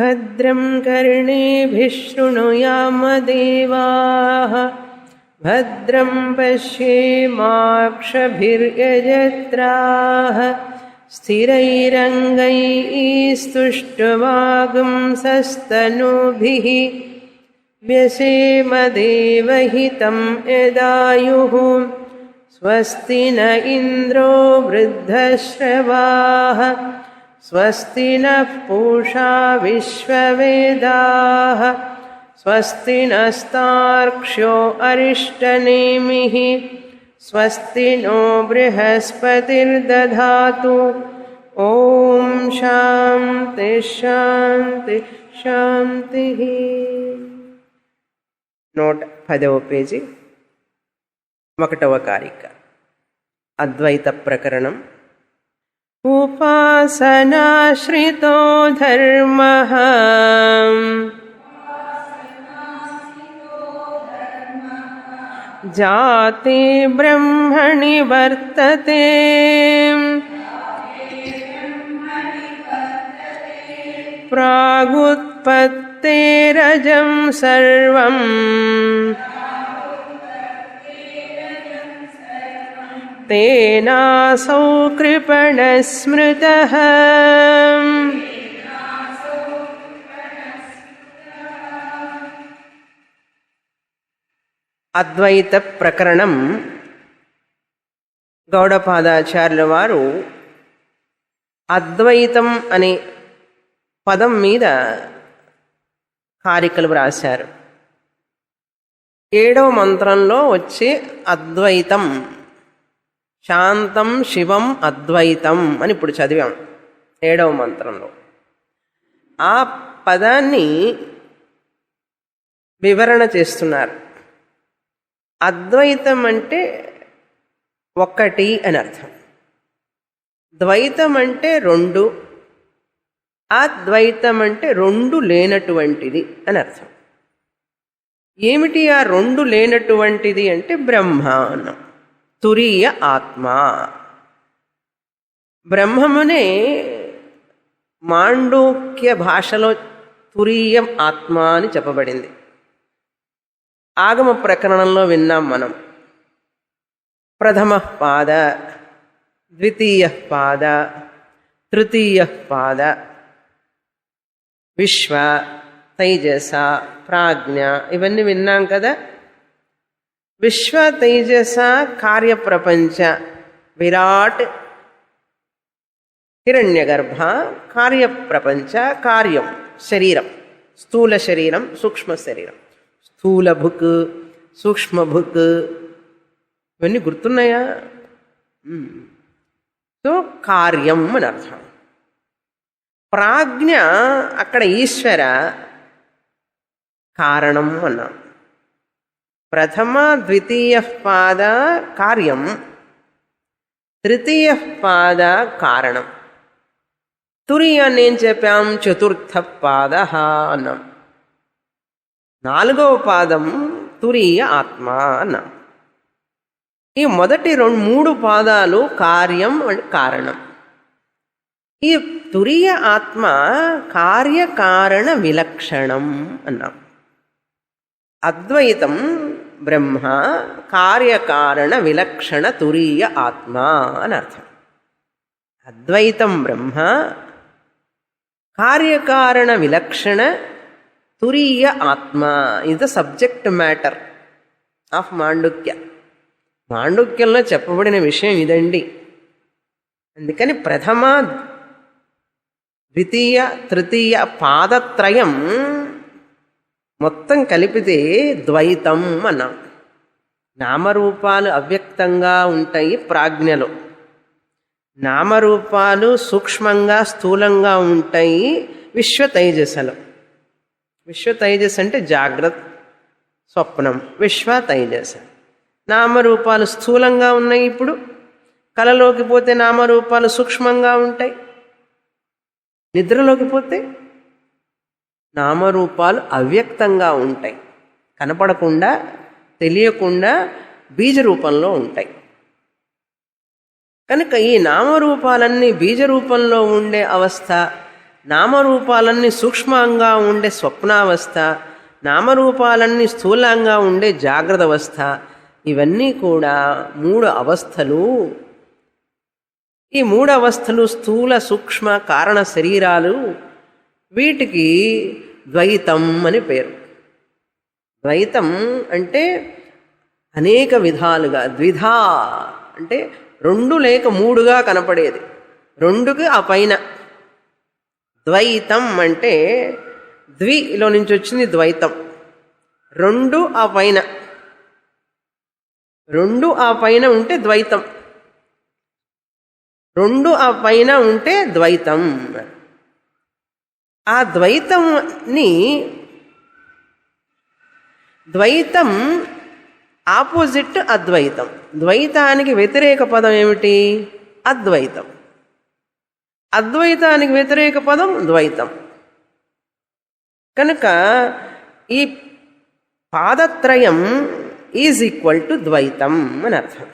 भद्रं कर्णेभिः शृणुयामदेवाः भद्रं पश्येमाक्षभिर्यजत्राः स्थिरैरङ्गैस्तुष्टुवागुंसस्तनूभिः व्यसेमदेवहितं यदायुः स्वस्ति न इन्द्रो वृद्धश्रवाः स्वस्ति नः पूषा विश्ववेदाः स्वस्ति नस्तार्क्ष्यो अरिष्टनेमिः स्वस्ति नो बृहस्पतिर्दधातु ॐ शान्ति शान्ति शान्तिः। नोट 10వ పేజీ 1వ కారిక అద్వైత ప్రకరణం. ఉపాసనాశ్రితో ధర్మః జాతే బ్రహ్మణి వర్తతే ప్రాగుత్పత్తేరజం సర్వం తేనాసౌ కృపణః స్మృతః. అద్వైత ప్రకరణం గౌడపాదాచార్యుల వారు అద్వైతం అనే పదం మీద కారికలు వ్రాశారు. 7వ మంత్రంలో వచ్చే అద్వైతం, శాంతం శివం అద్వైతం అని ఇప్పుడు చదివాం 7వ మంత్రంలో. ఆ పదాన్ని వివరణ చేస్తున్నారు. అద్వైతం అంటే ఒకటి అని అర్థం, ద్వైతం అంటే రెండు, అద్వైతం అంటే రెండు లేనటువంటిది అని అర్థం. ఏమిటి ఆ రెండు లేనటువంటిది అంటే బ్రహ్మ అన్నాం, తురీయ ఆత్మ. బ్రహ్మమునే మాండూక్య భాషలో తురీయం ఆత్మ అని చెప్పబడింది. ఆగమ ప్రకరణంలో విన్నాం మనం. ప్రథమ పాద, ద్వితీయ పాద, తృతీయ పాద, విశ్వ, తైజస, ప్రాజ్ఞ ఇవన్నీ విన్నాం కదా. విశ్వ, తైజస కార్యప్రపంచ, విరాట్, హిరణ్యగర్భ, కార్యప్రపంచ కార్యం, శరీరం, స్థూల శరీరం, సూక్ష్మ శరీరం, స్థూల భుక్, సూక్ష్మ భుక్ ఇవన్నీ గుర్తున్నాయా? సో కార్యం అని అర్థం. ప్రాజ్ఞ అక్కడ ఈశ్వర కారణం అన్నాం. ప్రథమ ద్వితీయ పాద కార్యం, తృతీయ పాద కారణం. తురీయాన్ని ఏం చెప్పాం? చతుర్థ పాద అన్నాం. 4వ పాదం తురీయ ఆత్మ అన్నాం. ఈ మొదటి 3 పాదాలు కార్యం అండ్ కారణం. ఈ తురీయ ఆత్మ కార్యకారణ విలక్షణం అన్నాం. అద్వైతం బ్రహ్మ కార్యకారణ విలక్షణ తురీయ ఆత్మ అని అర్థం. అద్వైతం బ్రహ్మ కార్యకారణ విలక్షణ తురీయ ఆత్మ. ఇది the subject matter of Mandukya. మాండుక్యంలో చెప్పబడిన విషయం ఇదండి. అందుకని ప్రథమ ద్వితీయ తృతీయ పాదత్రయం మొత్తం కలిపితే ద్వైతం అన్నాం. నామరూపాలు అవ్యక్తంగా ఉంటాయి ప్రాజ్ఞలో, నామరూపాలు సూక్ష్మంగా స్థూలంగా ఉంటాయి విశ్వ తైజసలో. విశ్వ తైజస్ అంటే జాగ్రత్త, స్వప్నం, విశ్వ తైజస. నామరూపాలు స్థూలంగా ఉన్నాయి. ఇప్పుడు కలలోకి పోతే నామరూపాలు సూక్ష్మంగా ఉంటాయి. నిద్రలోకి పోతే నామరూపాలు అవ్యక్తంగా ఉంటాయి, కనపడకుండా తెలియకుండా బీజ రూపంలో ఉంటాయి. కనుక ఈ నామరూపాలన్నీ బీజ రూపంలో ఉండే అవస్థ నామరూపాలన్నీ సూక్ష్మంగా ఉండే స్వప్నావస్థ, నామరూపాలన్నీ స్థూలంగా ఉండే జాగ్రత్త అవస్థ, ఇవన్నీ కూడా 3 అవస్థలు. ఈ 3 అవస్థలు స్థూల సూక్ష్మ కారణ శరీరాలు. వీటికి ద్వైతం అని పేరు. ద్వైతం అంటే అనేక విధాలుగా, ద్విధా అంటే 2 లేక 3గా కనపడేది, 2కి ఆ పైన. ద్వైతం అంటే ద్విలో నుంచి వచ్చింది ద్వైతం, 2 ఆ పైన, 2 ఆ పైన ఉంటే ద్వైతం, 2 ఆ పైన ఉంటే ద్వైతం. ఆ ద్వైతం ఆపోజిట్ అద్వైతం. ద్వైతానికి వ్యతిరేక పదం ఏమిటి? అద్వైతం. అద్వైతానికి వ్యతిరేక పదం ద్వైతం. కనుక ఈ పాదత్రయం ఈజ్ ఈక్వల్ టు ద్వైతం అని అర్థం.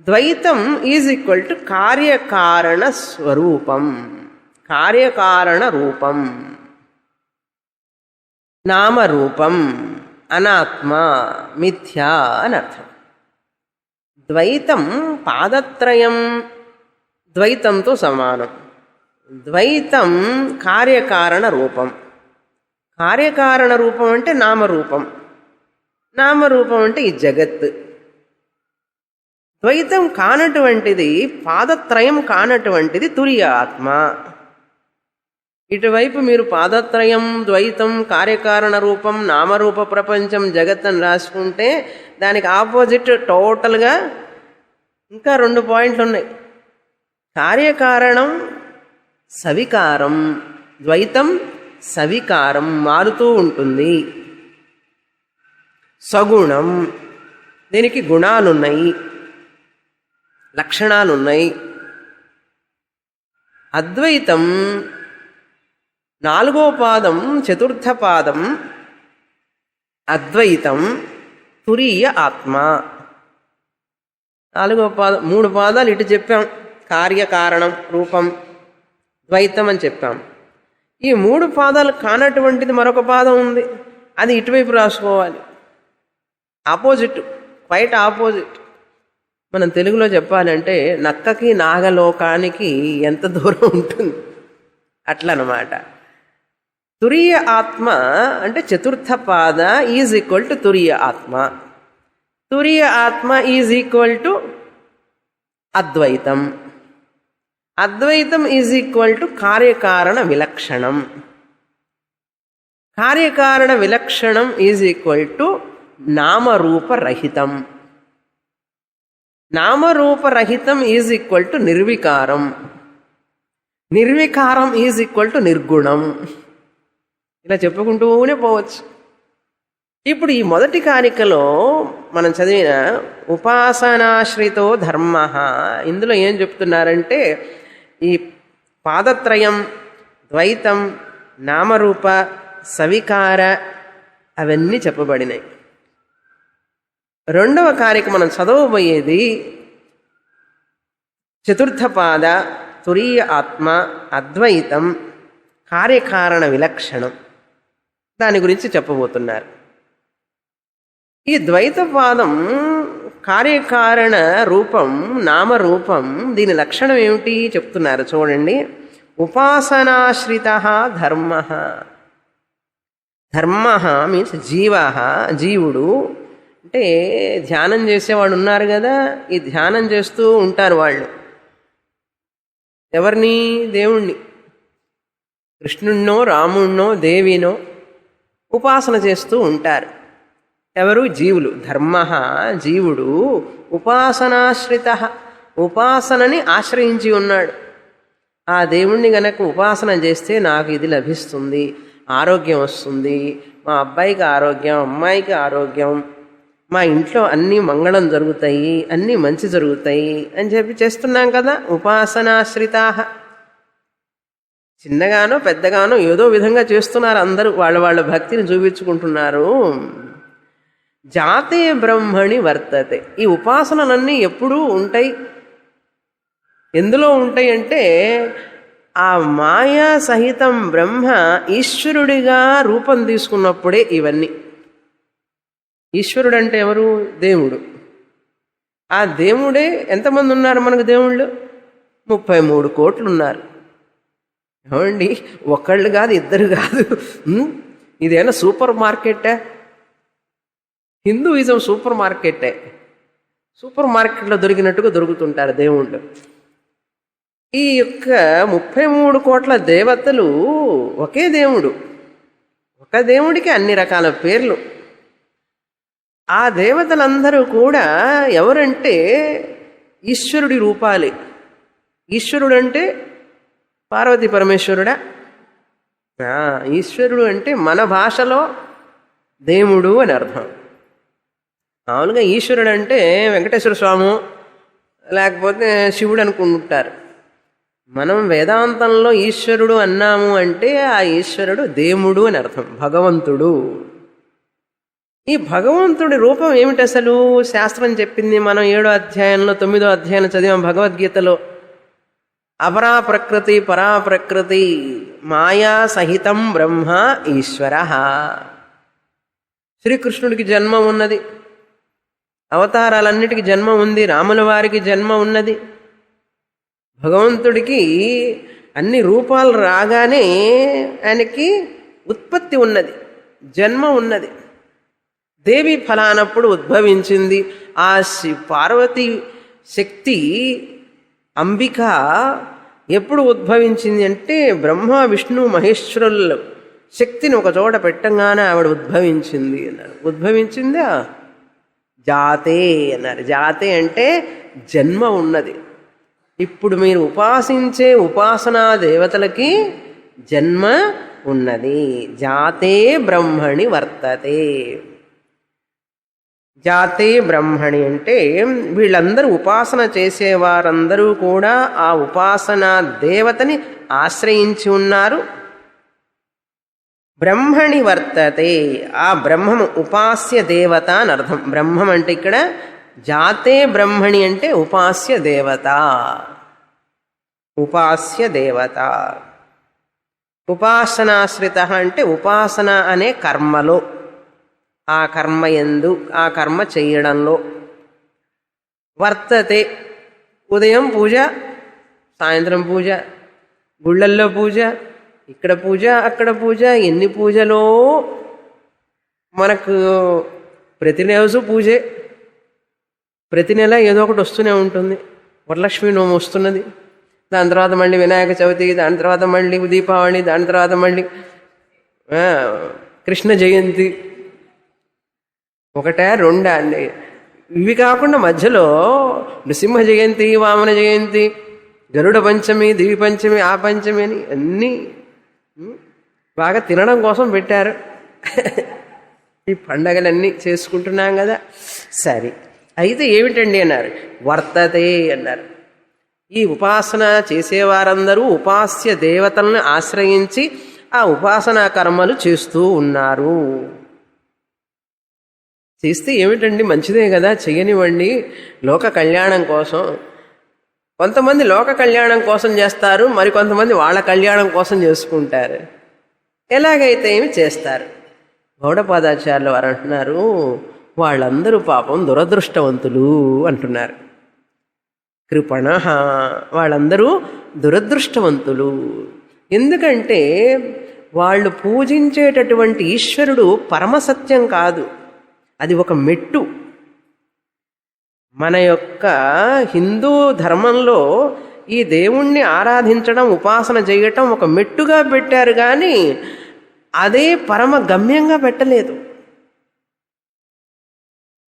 ద్వైతం ఈజ్ ఈక్వల్ టు కార్యకారణ స్వరూపం, కార్యకారణ రూపం, నామరూపం, అనాత్మ, మిథ్యా అని అర్థం. ద్వైతం పాదత్రయం ద్వైతంతో సమానం. ద్వైతం కార్యకారణ రూపం. కార్యకారణ రూపం అంటే నామరూపం, నామరూపం అంటే ఈ జగత్. ద్వైతం కానటువంటిది, పాదత్రయం కానటువంటిది తురియ ఆత్మ. ఇటువైపు మీరు పాదత్రయం, ద్వైతం, కార్యకారణ రూపం, నామరూప ప్రపంచం, జగత్ అని రాసుకుంటే దానికి ఆపోజిట్ టోటల్గా ఇంకా 2 పాయింట్లు ఉన్నాయి. కార్యకారణం సవికారం, ద్వైతం సవికారం, మారుతూ ఉంటుంది. సగుణం, దీనికి గుణాలున్నాయి, లక్షణాలున్నాయి. అద్వైతం 4వ పాదం, 4వ పాదం అద్వైతం, తురీయ ఆత్మ. 4వ పాదం, 3 పాదాలు ఇటు చెప్పాం, కార్యకారణం రూపం ద్వైతం అని చెప్పాం. ఈ 3 పాదాలు కానటువంటిది మరొక పాదం ఉంది, అది ఇటువైపు రాసుకోవాలి. Opposite, quite opposite. మనం తెలుగులో చెప్పాలంటే నక్కకి నాగలోకానికి ఎంత దూరం ఉంటుంది అట్లనమాట. తురీయ ఆత్మ అంటే 4వ పాద ఈజ్ ఈక్వల్ టు తురీయ ఆత్మ. తురీయ ఆత్మ ఈజ్ ఈక్వల్ టు అద్వైతం. అద్వైతం ఈజ్ ఈక్వల్ టు కార్యకారణ విలక్షణం. కార్యకారణ విలక్షణం ఈజ్ ఈక్వల్ టు నామరూపరహితం. నామరూపరహితం ఈజ్ ఈక్వల్ టు నిర్వికారం. నిర్వికారం ఈజ్ ఈక్వల్ టు నిర్గుణం. ఇలా చెప్పుకుంటూనే పోవచ్చు. ఇప్పుడు ఈ మొదటి కారికలో మనం చదివిన ఉపాసనాశ్రితో ధర్మ, ఇందులో ఏం చెప్తున్నారంటే ఈ పాదత్రయం, ద్వైతం, నామరూప, సవికార అవన్నీ చెప్పబడినాయి. 2వ కారిక మనం చదవబోయేది 4వ పాద, తురీయ ఆత్మ, అద్వైతం, కార్యకారణ విలక్షణం. దాని గురించి చెప్పబోతున్నారు. ఈ ద్వైత పాదం కార్యకారణ రూపం, నామరూపం, దీని లక్షణం ఏమిటి చెప్తున్నారు చూడండి. ఉపాసనాశ్రిత ధర్మ. ధర్మ మీన్స్ జీవ, జీవుడు అంటే ధ్యానం చేసేవాడు ఉన్నారు కదా, ఈ ధ్యానం చేస్తూ ఉంటారు వాళ్ళు. ఎవరిని? దేవుణ్ణి, కృష్ణుణ్ణో రాముణ్ణో దేవినో ఉపాసన చేస్తూ ఉంటారు. ఎవరు? జీవులు. ధర్మ జీవుడు, ఉపాసనాశ్రిత, ఉపాసనని ఆశ్రయించి ఉన్నాడు. ఆ దేవుణ్ణి గనక ఉపాసన చేస్తే నాకు ఇది లభిస్తుంది, ఆరోగ్యం వస్తుంది, మా అబ్బాయికి ఆరోగ్యం, అమ్మాయికి ఆరోగ్యం, మా ఇంట్లో అన్నీ మంగళం జరుగుతాయి, అన్నీ మంచి జరుగుతాయి అని చెప్పి చేస్తున్నాం కదా. ఉపాసనాశ్రితా. చిన్నగానో పెద్దగానో ఏదో విధంగా చేస్తున్నారు అందరూ, వాళ్ళ భక్తిని చూపించుకుంటున్నారు. జాతే బ్రహ్మణి వర్తతే. ఈ ఉపాసనలన్నీ ఎప్పుడూ ఉంటాయి. ఎందులో ఉంటాయి అంటే ఆ మాయా సహితం బ్రహ్మ ఈశ్వరుడిగా రూపం తీసుకున్నప్పుడే ఇవన్నీ. ఈశ్వరుడు అంటే ఎవరు? దేవుడు. ఆ దేవుడే ఎంతమంది ఉన్నారు మనకు దేవుళ్ళు? 33 కోట్లు ఉన్నారు. ఏమండి, ఒకళ్ళు కాదు, ఇద్దరు కాదు. ఇదేనా సూపర్ మార్కెటే? హిందూయిజం సూపర్ మార్కెటే. సూపర్ మార్కెట్లో దొరికినట్టుగా దొరుకుతుంటారు దేవుళ్ళు. ఈ యొక్క 33 కోట్ల దేవతలు ఒకే దేవుడు. ఒక దేవుడికి అన్ని రకాల పేర్లు. ఆ దేవతలందరూ కూడా ఎవరంటే ఈశ్వరుడి రూపాలే. ఈశ్వరుడు అంటే పార్వతీ పరమేశ్వరుడా? ఈశ్వరుడు అంటే మన భాషలో దేవుడు అని అర్థం. మామూలుగా ఈశ్వరుడు అంటే వెంకటేశ్వర స్వామి లేకపోతే శివుడు అనుకుంటారు. మనం వేదాంతంలో ఈశ్వరుడు అన్నాము అంటే ఆ ఈశ్వరుడు దేవుడు అని అర్థం, భగవంతుడు. ఈ భగవంతుడి రూపం ఏమిటి అసలు? శాస్త్రం చెప్పింది. మనం 7వ అధ్యాయంలో 9వ అధ్యాయం చదివాం భగవద్గీతలో. అపరా ప్రకృతి పరా ప్రకృతి మాయా సహితం బ్రహ్మ ఈశ్వర. శ్రీకృష్ణుడికి జన్మ ఉన్నది, అవతారాలన్నిటికీ జన్మ ఉంది, రాముల వారికి జన్మ ఉన్నది. భగవంతుడికి అన్ని రూపాలు రాగానే ఆయనకి ఉత్పత్తి ఉన్నది, జన్మ ఉన్నది. దేవి ఫలానప్పుడు ఉద్భవించింది. ఆ పార్వతీ శక్తి అంబిక ఎప్పుడు ఉద్భవించింది అంటే బ్రహ్మ విష్ణు మహేశ్వరుల శక్తిని ఒక చోట పెట్టంగానే ఆవిడ ఉద్భవించింది అన్నారు. ఉద్భవించిందా? జాతే అన్నారు. జాతే అంటే జన్మ ఉన్నది. ఇప్పుడు మీరు ఉపాసించే ఉపాసనా దేవతలకి జన్మ ఉన్నది. జాతే బ్రహ్మణి వర్తతే. జాతే బ్రహ్మణి అంటే వీళ్ళందరూ ఉపాసన చేసేవారందరూ కూడా ఆ ఉపాసనా దేవతని ఆశ్రయించి ఉన్నారు. బ్రహ్మణి వర్తతే. ఆ బ్రహ్మము ఉపాస్య దేవత అని అర్థం. బ్రహ్మం అంటే ఇక్కడ జాతే బ్రహ్మణి అంటే ఉపాస్య దేవత. ఉపాస్య దేవత. ఉపాసనాశ్రిత అంటే ఉపాసన అనే కర్మలో, ఆ కర్మ యందు, ఆ కర్మ చేయడంలో. వర్తతే. ఉదయం పూజ, సాయంత్రం పూజ, గుళ్ళల్లో పూజ, ఇక్కడ పూజ, అక్కడ పూజ. ఎన్ని పూజలో మనకు ప్రతి రోజు పూజే. ప్రతి నెల ఏదో ఒకటి వస్తూనే ఉంటుంది. వరలక్ష్మి నోము వస్తున్నది, దాని తర్వాత మళ్ళీ వినాయక చవితి, దాని తర్వాత మళ్ళీ దీపావళి, దాని తర్వాత మళ్ళీ కృష్ణ జయంతి. ఒకటే రెండా అండి? ఇవి కాకుండా మధ్యలో నృసింహ జయంతి, వామన జయంతి, గరుడ పంచమి, దివి పంచమి, ఆ పంచమి అని అన్నీ బాగా తినడం కోసం పెట్టారు. ఈ పండగలన్నీ చేసుకుంటున్నాం కదా. సరే, అయితే ఏమిటండి అన్నారు? వర్తతే అన్నారు. ఈ ఉపాసన చేసేవారందరూ ఉపాస్య దేవతలను ఆశ్రయించి ఆ ఉపాసనా కర్మలు చేస్తూ ఉన్నారు. చేస్తే ఏమిటండి, మంచిదే కదా, చెయ్యనివ్వండి. లోక కళ్యాణం కోసం. కొంతమంది లోక కళ్యాణం కోసం చేస్తారు, మరి కొంతమంది వాళ్ళ కళ్యాణం కోసం చేసుకుంటారు. ఎలాగైతే ఏమి చేస్తారు. గౌడపాదాచార్యులు వారు అంటున్నారు, వాళ్ళందరూ పాపం దురదృష్టవంతులు అంటున్నారు. కృపణ, వాళ్ళందరూ దురదృష్టవంతులు. ఎందుకంటే వాళ్ళు పూజించేటటువంటి ఈశ్వరుడు పరమసత్యం కాదు, అది ఒక మెట్టు. మన యొక్క హిందూ ధర్మంలో ఈ దేవుణ్ణి ఆరాధించడం, ఉపాసన చేయటం ఒక మెట్టుగా పెట్టారు, కానీ అదే పరమ గమ్యంగా పెట్టలేదు.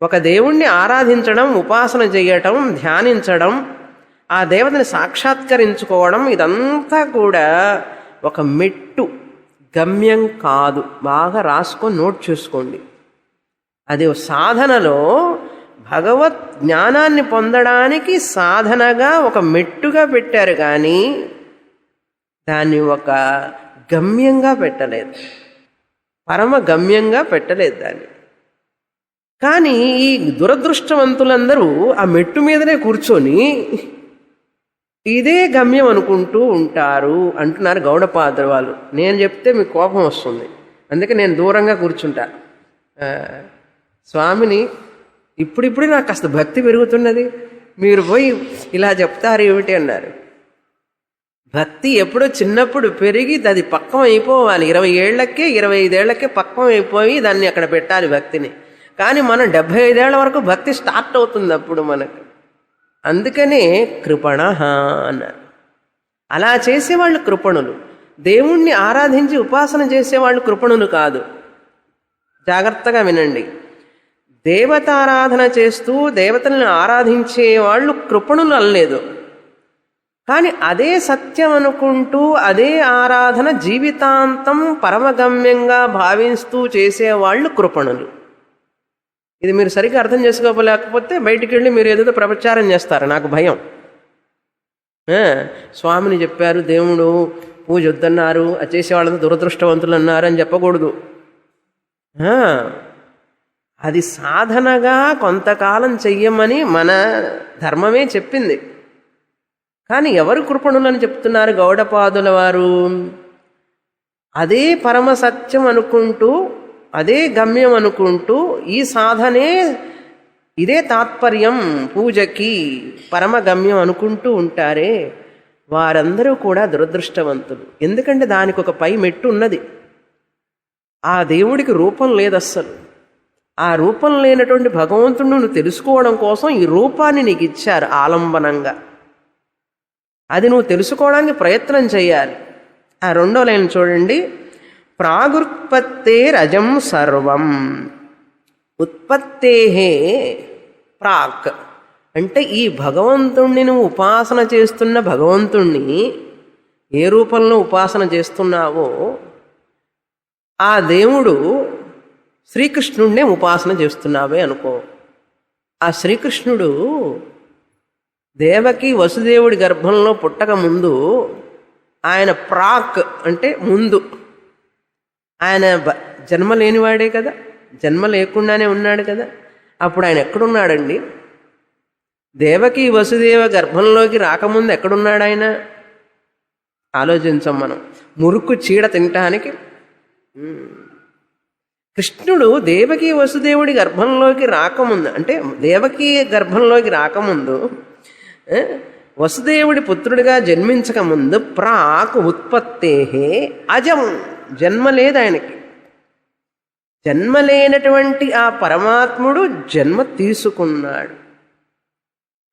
ఒక దేవుణ్ణి ఆరాధించడం, ఉపాసన చేయటం, ధ్యానించడం, ఆ దేవతని సాక్షాత్కరించుకోవడం, ఇదంతా కూడా ఒక మెట్టు, గమ్యం కాదు. బాగా రాసుకొని నోట్ చేసుకోండి. అది సాధనలో భగవత్ జ్ఞానాన్ని పొందడానికి సాధనగా ఒక మెట్టుగా పెట్టారు, కానీ దాన్ని ఒక గమ్యంగా పెట్టలేదు, పరమ గమ్యంగా పెట్టలేదు దాన్ని. కానీ ఈ దురదృష్టవంతులందరూ ఆ మెట్టు మీదనే కూర్చొని ఇదే గమ్యం అనుకుంటూ ఉంటారు అంటున్నారు గౌడపాదుల వాళ్ళు. నేను చెప్తే మీకు కోపం వస్తుంది, అందుకే నేను దూరంగా కూర్చుంటా. స్వామిని ఇప్పుడిప్పుడే నాకు కాస్త భక్తి పెరుగుతున్నది, మీరు పోయి ఇలా చెప్తారు ఏమిటి అన్నారు. భక్తి ఎప్పుడో చిన్నప్పుడు పెరిగి అది పక్వం అయిపోవాలి. 20 ఏళ్లకే 25 ఏళ్లకే పక్వం అయిపోయి దాన్ని అక్కడ పెట్టాలి భక్తిని. కానీ మనం 75 ఏళ్ల వరకు భక్తి స్టార్ట్ అవుతుంది అప్పుడు మనకు. అందుకనే కృపణ అన్నారు. అలా చేసేవాళ్ళు కృపణులు. దేవుణ్ణి ఆరాధించి ఉపాసన చేసేవాళ్ళు కృపణులు కాదు. జాగ్రత్తగా వినండి. దేవతారాధన చేస్తూ దేవతలను ఆరాధించే వాళ్ళు కృపణులు అనలేదు. కానీ అదే సత్యం అనుకుంటూ అదే ఆరాధన జీవితాంతం పరమగమ్యంగా భావిస్తూ చేసేవాళ్ళు కృపణులు. ఇది మీరు సరిగ్గా అర్థం చేసుకోలేకపోతే బయటికి వెళ్ళి మీరు ఏదో ప్రచారం చేస్తారు. నాకు భయం. స్వామిని చెప్పారు, దేవుడు పూజ వద్దన్నారు, అది చేసేవాళ్ళంతా దురదృష్టవంతులు అన్నారు అని చెప్పకూడదు. అది సాధనగా కొంతకాలం చెయ్యమని మన ధర్మమే చెప్పింది. కానీ ఎవరు కృపణులని చెప్తున్నారు గౌడపాదుల వారు? అదే పరమసత్యం అనుకుంటూ అదే గమ్యం అనుకుంటూ ఈ సాధనే ఇదే తాత్పర్యం పూజకి పరమ గమ్యం అనుకుంటూ ఉంటారే వారందరూ కూడా దురదృష్టవంతులు. ఎందుకంటే దానికి ఒక పై మెట్టు ఉన్నది. ఆ దేవుడికి రూపం లేదు అస్సలు. ఆ రూపం లేనటువంటి భగవంతుడిని నువ్వు తెలుసుకోవడం కోసం ఈ రూపాన్ని నీకు ఇచ్చారు ఆలంబనంగా. అది నువ్వు తెలుసుకోవడానికి ప్రయత్నం చేయాలి. ఆ 2వ లైన్ చూడండి. ప్రాగుత్పత్తేరజం సర్వం ఉత్పత్తేహే ప్రాక్. అంటే ఈ భగవంతుణ్ణి నువ్వు ఉపాసన చేస్తున్న భగవంతుణ్ణి ఏ రూపంలో ఉపాసన చేస్తున్నావో ఆ దేవుడు శ్రీకృష్ణుడినే ఉపాసన చేస్తున్నావే అనుకో. ఆ శ్రీకృష్ణుడు దేవకి వసుదేవుడి గర్భంలో పుట్టక ముందు ఆయన ప్రాక్ అంటే ముందు, ఆయన జన్మ లేనివాడే కదా, జన్మ లేకుండానే ఉన్నాడు కదా. అప్పుడు ఆయన ఎక్కడున్నాడండి? దేవకి వసుదేవ గర్భంలోకి రాకముందు ఎక్కడున్నాడు ఆయన? ఆలోచించాం మనం. మురుకు చీడ తినటానికి కృష్ణుడు దేవకి వసుదేవుడి గర్భంలోకి రాకముందు, అంటే దేవకి గర్భంలోకి రాకముందు, వసుదేవుడి పుత్రుడిగా జన్మించకముందు ప్రాక్ ఉత్పత్తేహే అజం, జన్మ లేదు ఆయనకి. జన్మ లేనటువంటి ఆ పరమాత్ముడు జన్మ తీసుకున్నాడు.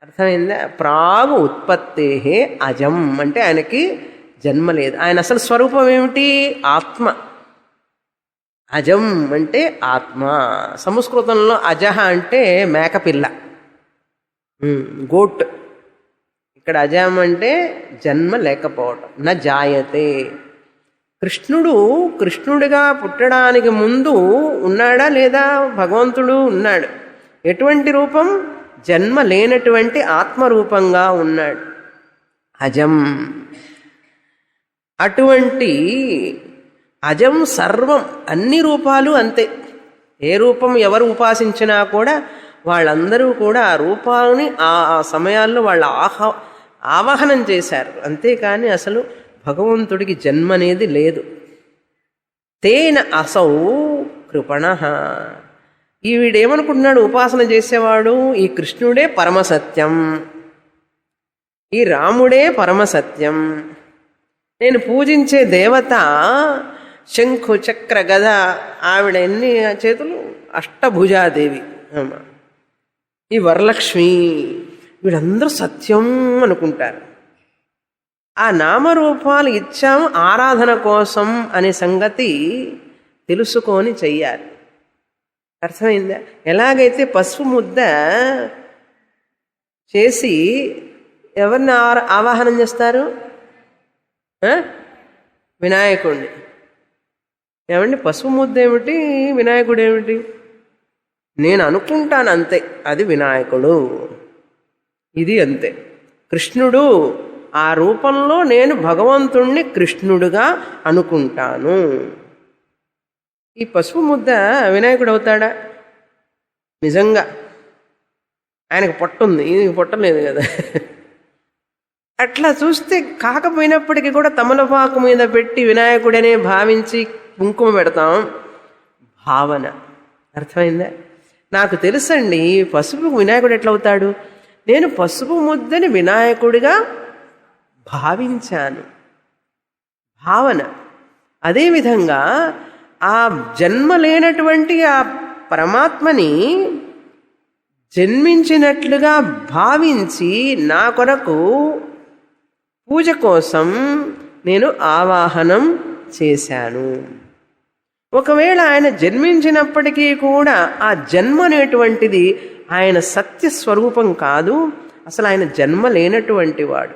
అర్థమైందా? ప్రాగ్ ఉత్పత్తేహే అజం అంటే ఆయనకి జన్మ లేదు. ఆయన అసలు స్వరూపం ఏమిటి? ఆత్మ. అజం అంటే ఆత్మ. సంస్కృతంలో అజహ అంటే మేకపిల్ల, గోట్. ఇక్కడ అజం అంటే జన్మ లేకపోవటం. న జాయతే. కృష్ణుడు కృష్ణుడిగా పుట్టడానికి ముందు ఉన్నాడా లేదా? భగవంతుడు ఉన్నాడు. ఎటువంటి రూపం? జన్మ లేనటువంటి ఆత్మరూపంగా ఉన్నాడు. అజం. అటువంటి అజం సర్వం, అన్ని రూపాలు అంతే. ఏ రూపం ఎవరు ఉపాసించినా కూడా వాళ్ళందరూ కూడా ఆ రూపాలని ఆ సమయాల్లో వాళ్ళ ఆవాహనం చేశారు. అంతేకాని అసలు భగవంతుడికి జన్మ అనేది లేదు. తేన అసౌ కృపణ. వీడేమనుకుంటున్నాడు? ఉపాసన చేసేవాడు ఈ కృష్ణుడే పరమసత్యం, ఈ రాముడే పరమసత్యం, నేను పూజించే దేవత శంఖు చక్ర గద, ఆవిడ ఎన్ని చేతులు? అష్టభుజాదేవి. ఈ వరలక్ష్మి, వీళ్ళందరూ సత్యం అనుకుంటారు. ఆ నామరూపాలు ఇచ్చాము ఆరాధన కోసం అనే సంగతి తెలుసుకొని చెయ్యాలి. అర్థమైందా? ఎలాగైతే పసుపు ముద్ద చేసి ఎవరిని ఆవాహనం చేస్తారు? వినాయకుడిని. ఏమండి, పసుపు ముద్ద ఏమిటి, వినాయకుడు ఏమిటి? నేను అనుకుంటాను అంతే, అది వినాయకుడు, ఇది అంతే. కృష్ణుడు, ఆ రూపంలో నేను భగవంతుణ్ణి కృష్ణుడుగా అనుకుంటాను. ఈ పసుపు ముద్ద వినాయకుడు అవుతాడా? నిజంగా ఆయనకు పొట్టుంది, ఇది పొట్టలేదు కదా. అట్లా చూస్తే కాకపోయినప్పటికీ కూడా తమలపాకు మీద పెట్టి వినాయకుడనే భావించి కుంకుమ పెడతాం. భావన అర్థమైందా? నాకు తెలుసండి పసుపు వినాయకుడు ఎట్లవుతాడు, నేను పసుపు ముద్దని వినాయకుడిగా భావించాను. భావన. అదేవిధంగా ఆ జన్మ లేనటువంటి ఆ పరమాత్మని జన్మించినట్లుగా భావించి నా కొరకు పూజ కోసం నేను ఆవాహనం చేశాను. ఒకవేళ ఆయన జన్మించినప్పటికీ కూడా ఆ జన్మ అనేటువంటిది ఆయన సత్యస్వరూపం కాదు, అసలు ఆయన జన్మ లేనటువంటి వాడు.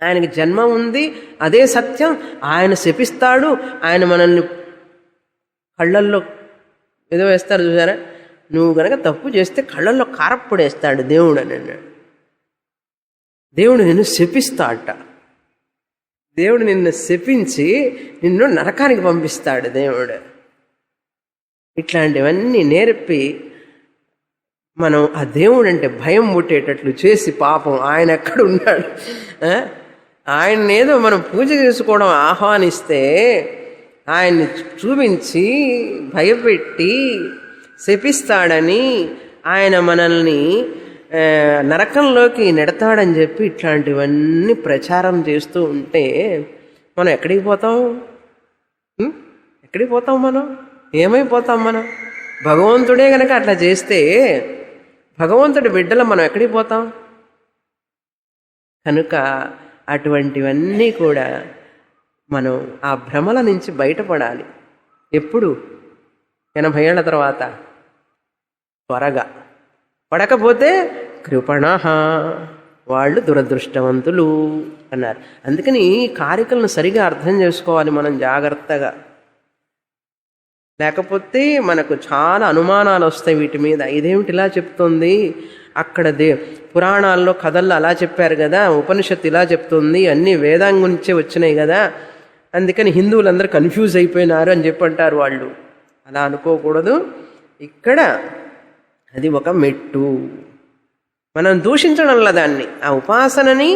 ఆయనకి జన్మ ఉంది, అదే సత్యం. ఆయన శపిస్తాడు, ఆయన మనల్ని కళ్ళల్లో ఏదో వేస్తారు చూసారా, నువ్వు గనక తప్పు చేస్తే కళ్ళల్లో కారప్పొడి వేస్తాడు దేవుడు అని అన్నాడు. దేవుడు నిన్ను శపిస్తాడట. దేవుడు నిన్ను శపించి నిన్ను నరకానికి పంపిస్తాడు దేవుడు. ఇట్లాంటివన్నీ నేర్పి మనం ఆ దేవుడు అంటే భయం పుట్టేటట్లు చేసి పాపం ఆయన ఎక్కడ ఉన్నాడు, ఆయన ఏదో మనం పూజ చేసుకోవడం ఆహ్వానిస్తే ఆయన్ని చూపించి భయపెట్టి శపిస్తాడని, ఆయన మనల్ని నరకంలోకి నెడతాడని చెప్పి ఇట్లాంటివన్నీ ప్రచారం చేస్తూ ఉంటే మనం ఎక్కడికి పోతాం? ఎక్కడికి పోతాం? మనం ఏమైపోతాం? మనం భగవంతుడే గనక అట్లా చేస్తే భగవంతుడి బిడ్డల మనం ఎక్కడికి పోతాం? కనుక అటువంటివన్నీ కూడా మనం ఆ భ్రమల నుంచి బయటపడాలి. ఎప్పుడు? 80 ఏళ్ల తర్వాత. త్వరగా పడకపోతే కృపణః, వాళ్ళు దురదృష్టవంతులు అన్నారు. అందుకని ఈ కారికలను సరిగా అర్థం చేసుకోవాలి మనం జాగ్రత్తగా. లేకపోతే మనకు చాలా అనుమానాలు వస్తాయి వీటి మీద. ఇదేమిటి ఇలా చెప్తుంది, అక్కడ పురాణాల్లో కథల్లో అలా చెప్పారు కదా, ఉపనిషత్తు ఇలా చెప్తుంది, అన్నీ వేదాంగం నుంచే వచ్చినాయి కదా, అందుకని హిందువులందరూ కన్ఫ్యూజ్ అయిపోయినారు అని చెప్పి అంటారు వాళ్ళు. అలా అనుకోకూడదు. ఇక్కడ అది ఒక మెట్టు. మనం దూషించడంలా దాన్ని, ఆ ఉపాసనని,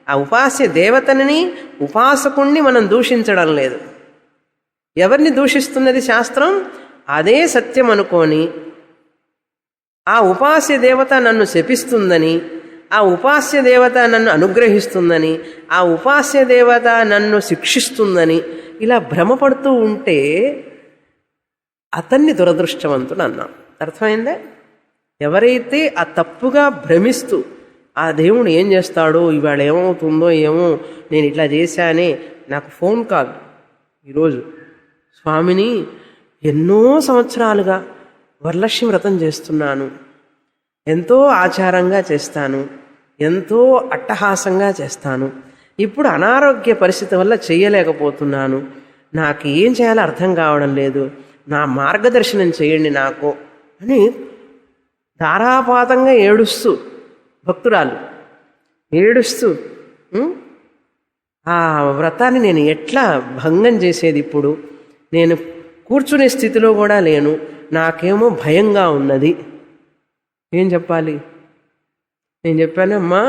ఆ ఉపాస్య దేవతని, ఉపాసకుణ్ణి మనం దూషించడం లేదు. ఎవరిని దూషిస్తున్నది శాస్త్రం? అదే సత్యం అనుకొని ఆ ఉపాస్య దేవత నన్ను శపిస్తుందని, ఆ ఉపాస్య దేవత నన్ను అనుగ్రహిస్తుందని, ఆ ఉపాస్య దేవత నన్ను శిక్షిస్తుందని ఇలా భ్రమపడుతూ ఉంటే అతన్ని దురదృష్టవంతుడు అన్నాం. అర్థమైందా? ఎవరైతే ఆ తప్పుగా భ్రమిస్తూ ఆ దేవుడు ఏం చేస్తాడో, ఇవాళ ఏమవుతుందో ఏమో, నేను ఇట్లా చేశానే, నాకు ఫోన్ కాల్ ఈరోజు, స్వామిని ఎన్నో సంవత్సరాలుగా వరలక్ష్మి వ్రతం చేస్తున్నాను, ఎంతో ఆచారంగా చేస్తాను, ఎంతో అట్టహాసంగా చేస్తాను, ఇప్పుడు అనారోగ్య పరిస్థితి వల్ల చేయలేకపోతున్నాను, నాకు ఏం చేయాలో అర్థం కావడం లేదు, నా మార్గదర్శనం చేయండి నాకు అని ధారాపాతంగా ఏడుస్తూ, భక్తురాలు ఏడుస్తూ, ఆ వ్రతాన్ని నేను ఎట్లా భంగం చేసేది, ఇప్పుడు నేను కూర్చునే స్థితిలో కూడా లేను, నాకేమో భయంగా ఉన్నది, ఏం చెప్పాలి? నేను చెప్పానమ్మా,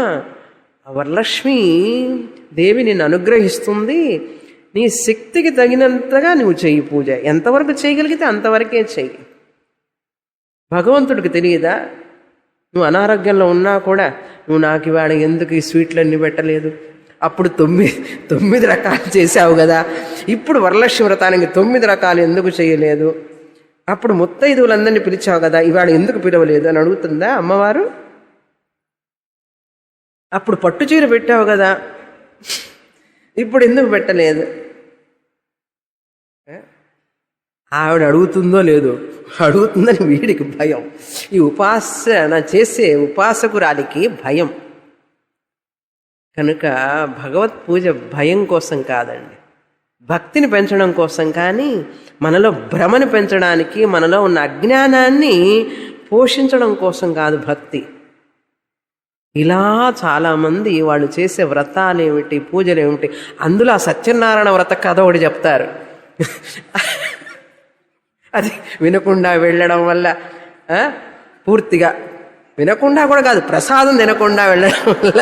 వరలక్ష్మి దేవి నిన్ను అనుగ్రహిస్తుంది, నీ శక్తికి తగినంతగా నువ్వు చెయ్యి పూజ, ఎంతవరకు చేయగలిగితే అంతవరకే చెయ్యి. భగవంతుడికి తెలియదా? నువ్వు అనారోగ్యంలో ఉన్నా కూడా నువ్వు నాకు ఇవాళ ఎందుకు ఈ స్వీట్లన్నీ పెట్టలేదు, అప్పుడు 9 రకాలు చేసావు కదా, ఇప్పుడు వరలక్ష్మి వ్రతానికి 9 రకాలు ఎందుకు చేయలేదు, అప్పుడు ముత్తైదువులందరినీ పిలిచావు కదా, ఇవాళ ఎందుకు పిలవలేదు అని అడుగుతుందా అమ్మవారు? అప్పుడు పట్టుచీర పెట్టావు కదా, ఇప్పుడు ఎందుకు పెట్టలేదు? ఆవిడ అడుగుతుందో లేదో, అడుగుతుందని వీడికి భయం. ఈ ఉపాసన చేసే ఉపాసకురాలికి భయం. కనుక భగవత్ పూజ భయం కోసం కాదండి, భక్తిని పెంచడం కోసం. కానీ మనలో భ్రమని పెంచడానికి, మనలో ఉన్న అజ్ఞానాన్ని పోషించడం కోసం కాదు భక్తి. ఇలా చాలామంది వాళ్ళు చేసే వ్రతాలు ఏమిటి, పూజలు ఏమిటి, అందులో ఆ సత్యనారాయణ వ్రత కథ ఒకటి చెప్తారు. అది వినకుండా వెళ్ళడం వల్ల, పూర్తిగా వినకుండా కూడా కాదు, ప్రసాదం తినకుండా వెళ్ళడం వల్ల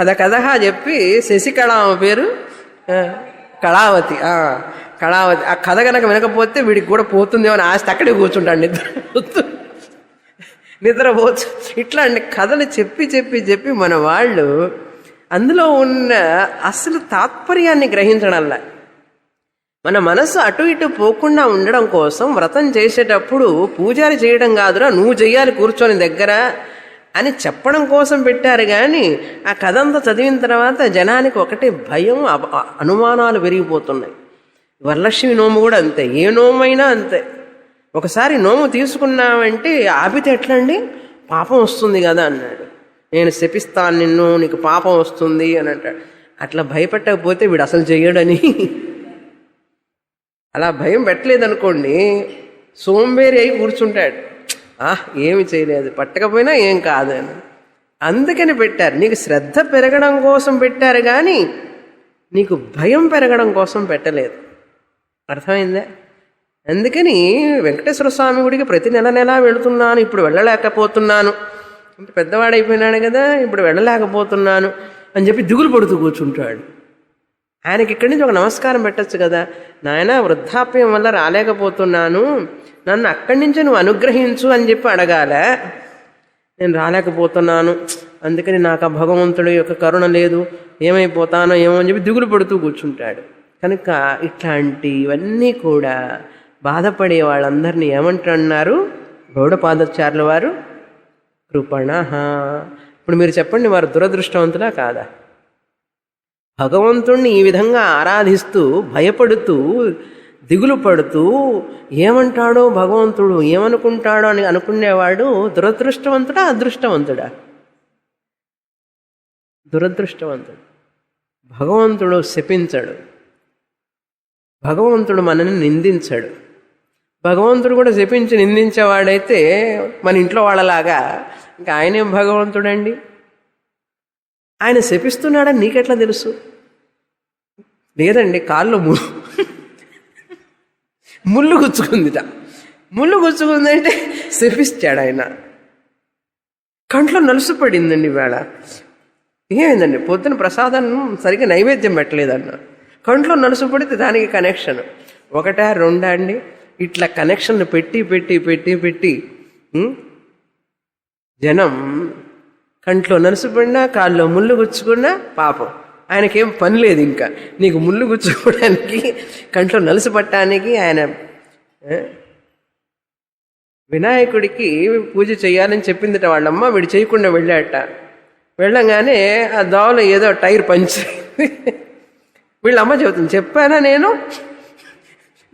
కథగా చెప్పి శశికళ ఆమె పేరు కళావతి. కళావతి ఆ కథ కనుక వినకపోతే వీడికి కూడా పోతుందేమో అని ఆస్తి అక్కడే కూర్చుంటాడు, నిద్రపోతు. ఇట్లా అండి కథలు చెప్పి చెప్పి చెప్పి మన వాళ్ళు అందులో ఉన్న అసలు తాత్పర్యాన్ని గ్రహించడంలా. మన మనసు అటు ఇటు పోకుండా ఉండడం కోసం వ్రతం చేసేటప్పుడు పూజారి చేయడం కాదురా నువ్వు చెయ్యాలి కూర్చొని దగ్గర అని చెప్పడం కోసం పెట్టారు. కానీ ఆ కథ అంతా చదివిన తర్వాత జనానికి ఒకటే భయం, అనుమానాలు పెరిగిపోతున్నాయి. వరలక్ష్మి నోము కూడా అంతే, ఏ నోమైనా అంతే. ఒకసారి నోము తీసుకున్నామంటే ఆపితే ఎట్లా అండి, పాపం వస్తుంది కదా అన్నాడు. నేను శపిస్తాను నిన్ను, నీకు పాపం వస్తుంది అని అంటాడు. అట్లా భయపెట్టకపోతే వీడు అసలు చెయ్యడని. అలా భయం పెట్టలేదనుకోండి సోంబేరి అయి కూర్చుంటాడు. ఏమి చేయలేదు, పట్టకపోయినా ఏం కాదు అని. అందుకని పెట్టారు, నీకు శ్రద్ధ పెరగడం కోసం పెట్టారు కానీ నీకు భయం పెరగడం కోసం పెట్టలేదు. అర్థమైందా? అందుకని వెంకటేశ్వర స్వామి గుడికి ప్రతి నెల వెళుతున్నాను, ఇప్పుడు వెళ్ళలేకపోతున్నాను అంటే పెద్దవాడైపోయినాడు కదా, ఇప్పుడు వెళ్ళలేకపోతున్నాను అని చెప్పి దిగులు పడుతూ కూర్చుంటాడు. ఆయనకి ఇక్కడి నుంచి ఒక నమస్కారం పెట్టచ్చు కదా, నాయన వృద్ధాప్యం వల్ల రాలేకపోతున్నాను, నన్ను అక్కడి నుంచే నువ్వు అనుగ్రహించు అని చెప్పి అడగాల. నేను రాలేకపోతున్నాను, అందుకని నాకు ఆ భగవంతుడి యొక్క కరుణ లేదు, ఏమైపోతానో ఏమో అని చెప్పి దిగులు పడుతూ కూర్చుంటాడు. కనుక ఇట్లాంటివన్నీ కూడా బాధపడే వాళ్ళందరినీ ఏమంటున్నారు గౌడపాదాచార్యుల వారు? కృపణ. ఇప్పుడు మీరు చెప్పండి, వారు దురదృష్టవంతులా కాదా? భగవంతుణ్ణి ఈ విధంగా ఆరాధిస్తూ భయపడుతూ దిగులు పడుతూ ఏమంటాడో భగవంతుడు, ఏమనుకుంటాడో అని అనుకునేవాడు దురదృష్టవంతుడా అదృష్టవంతుడా? దురదృష్టవంతుడు. భగవంతుడు శపించడు, భగవంతుడు మనల్ని నిందించడు. భగవంతుడు కూడా శపించి నిందించేవాడైతే మన ఇంట్లో వాళ్ళలాగా ఇంకా ఆయనేం భగవంతుడండి? ఆయన శపిస్తున్నాడని నీకెట్లా తెలుసు? లేదండి కాళ్ళు ముళ్ళు గుచ్చుకుందిట. ముళ్ళు గుచ్చుకుందంటే శపిస్తాడు ఆయన. కంట్లో నలుసు పడిందండి ఇవాళ. ఏమైందండి? పొద్దున ప్రసాదం సరిగ్గా నైవేద్యం పెట్టలేదన్న, కంట్లో నలుసు పడితే దానికి కనెక్షన్ ఒకటా రెండా అండి? ఇట్లా కనెక్షన్లు పెట్టి పెట్టి పెట్టి పెట్టి జనం కంట్లో నలుసుపడినా కాళ్ళలో ముళ్ళు గుచ్చుకున్నా పాపం ఆయనకేం పని లేదు. ఇంకా నీకు ముళ్ళు గుచ్చుకోవడానికి కంట్లో నలుసు పట్టడానికి ఆయన వినాయకుడికి పూజ చేయాలని చెప్పిందిట వాళ్ళమ్మ. వీడు చేయకుండా వెళ్ళాట. వెళ్ళంగానే ఆ దోవలో ఏదో టైర్ పంచర్. వీళ్ళమ్మ చెబుతుంది, చెప్పానా నేను,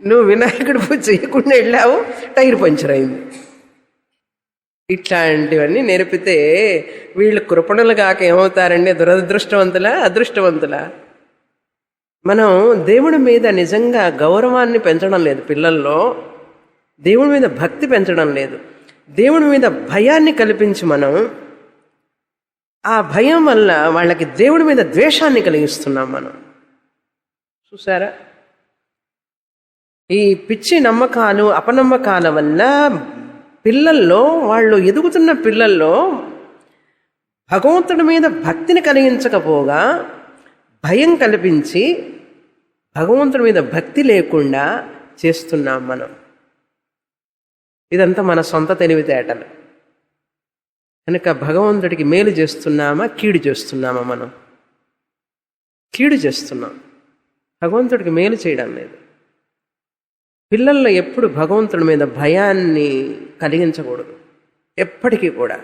నువ్వు వినాయకుడి పూజ చేయకుండా వెళ్ళావు, టైర్ పంచర్ అయింది. ఇట్లాంటివన్నీ నేర్పితే వీళ్ళు కృపణులు కాక ఏమవుతారండి? దురదృష్టవంతులా అదృష్టవంతులా? మనం దేవుడి మీద నిజంగా గౌరవాన్ని పెంచడం లేదు పిల్లల్లో, దేవుడి మీద భక్తి పెంచడం లేదు, దేవుడి మీద భయాన్ని కల్పించి మనం ఆ భయం వల్ల వాళ్ళకి దేవుడి మీద ద్వేషాన్ని కలిగిస్తున్నాం మనం. చూసారా? ఈ పిచ్చి నమ్మకాలు అపనమ్మకాల వల్ల పిల్లల్లో, వాళ్ళు ఎదుగుతున్న పిల్లల్లో భగవంతుడి మీద భక్తిని కలిగించకపోగా భయం కల్పించి భగవంతుడి మీద భక్తి లేకుండా చేస్తున్నాం మనం. ఇదంతా మన సొంత తెలివితేటలు. కనుక భగవంతుడికి మేలు చేస్తున్నామా కీడు చేస్తున్నామా? మనం కీడు చేస్తున్నాం, భగవంతుడికి మేలు చేయడం లేదు. పిల్లల్లో ఎప్పుడు భగవంతుడి మీద భయాన్ని కలిగించకూడదు ఎప్పటికీ కూడా.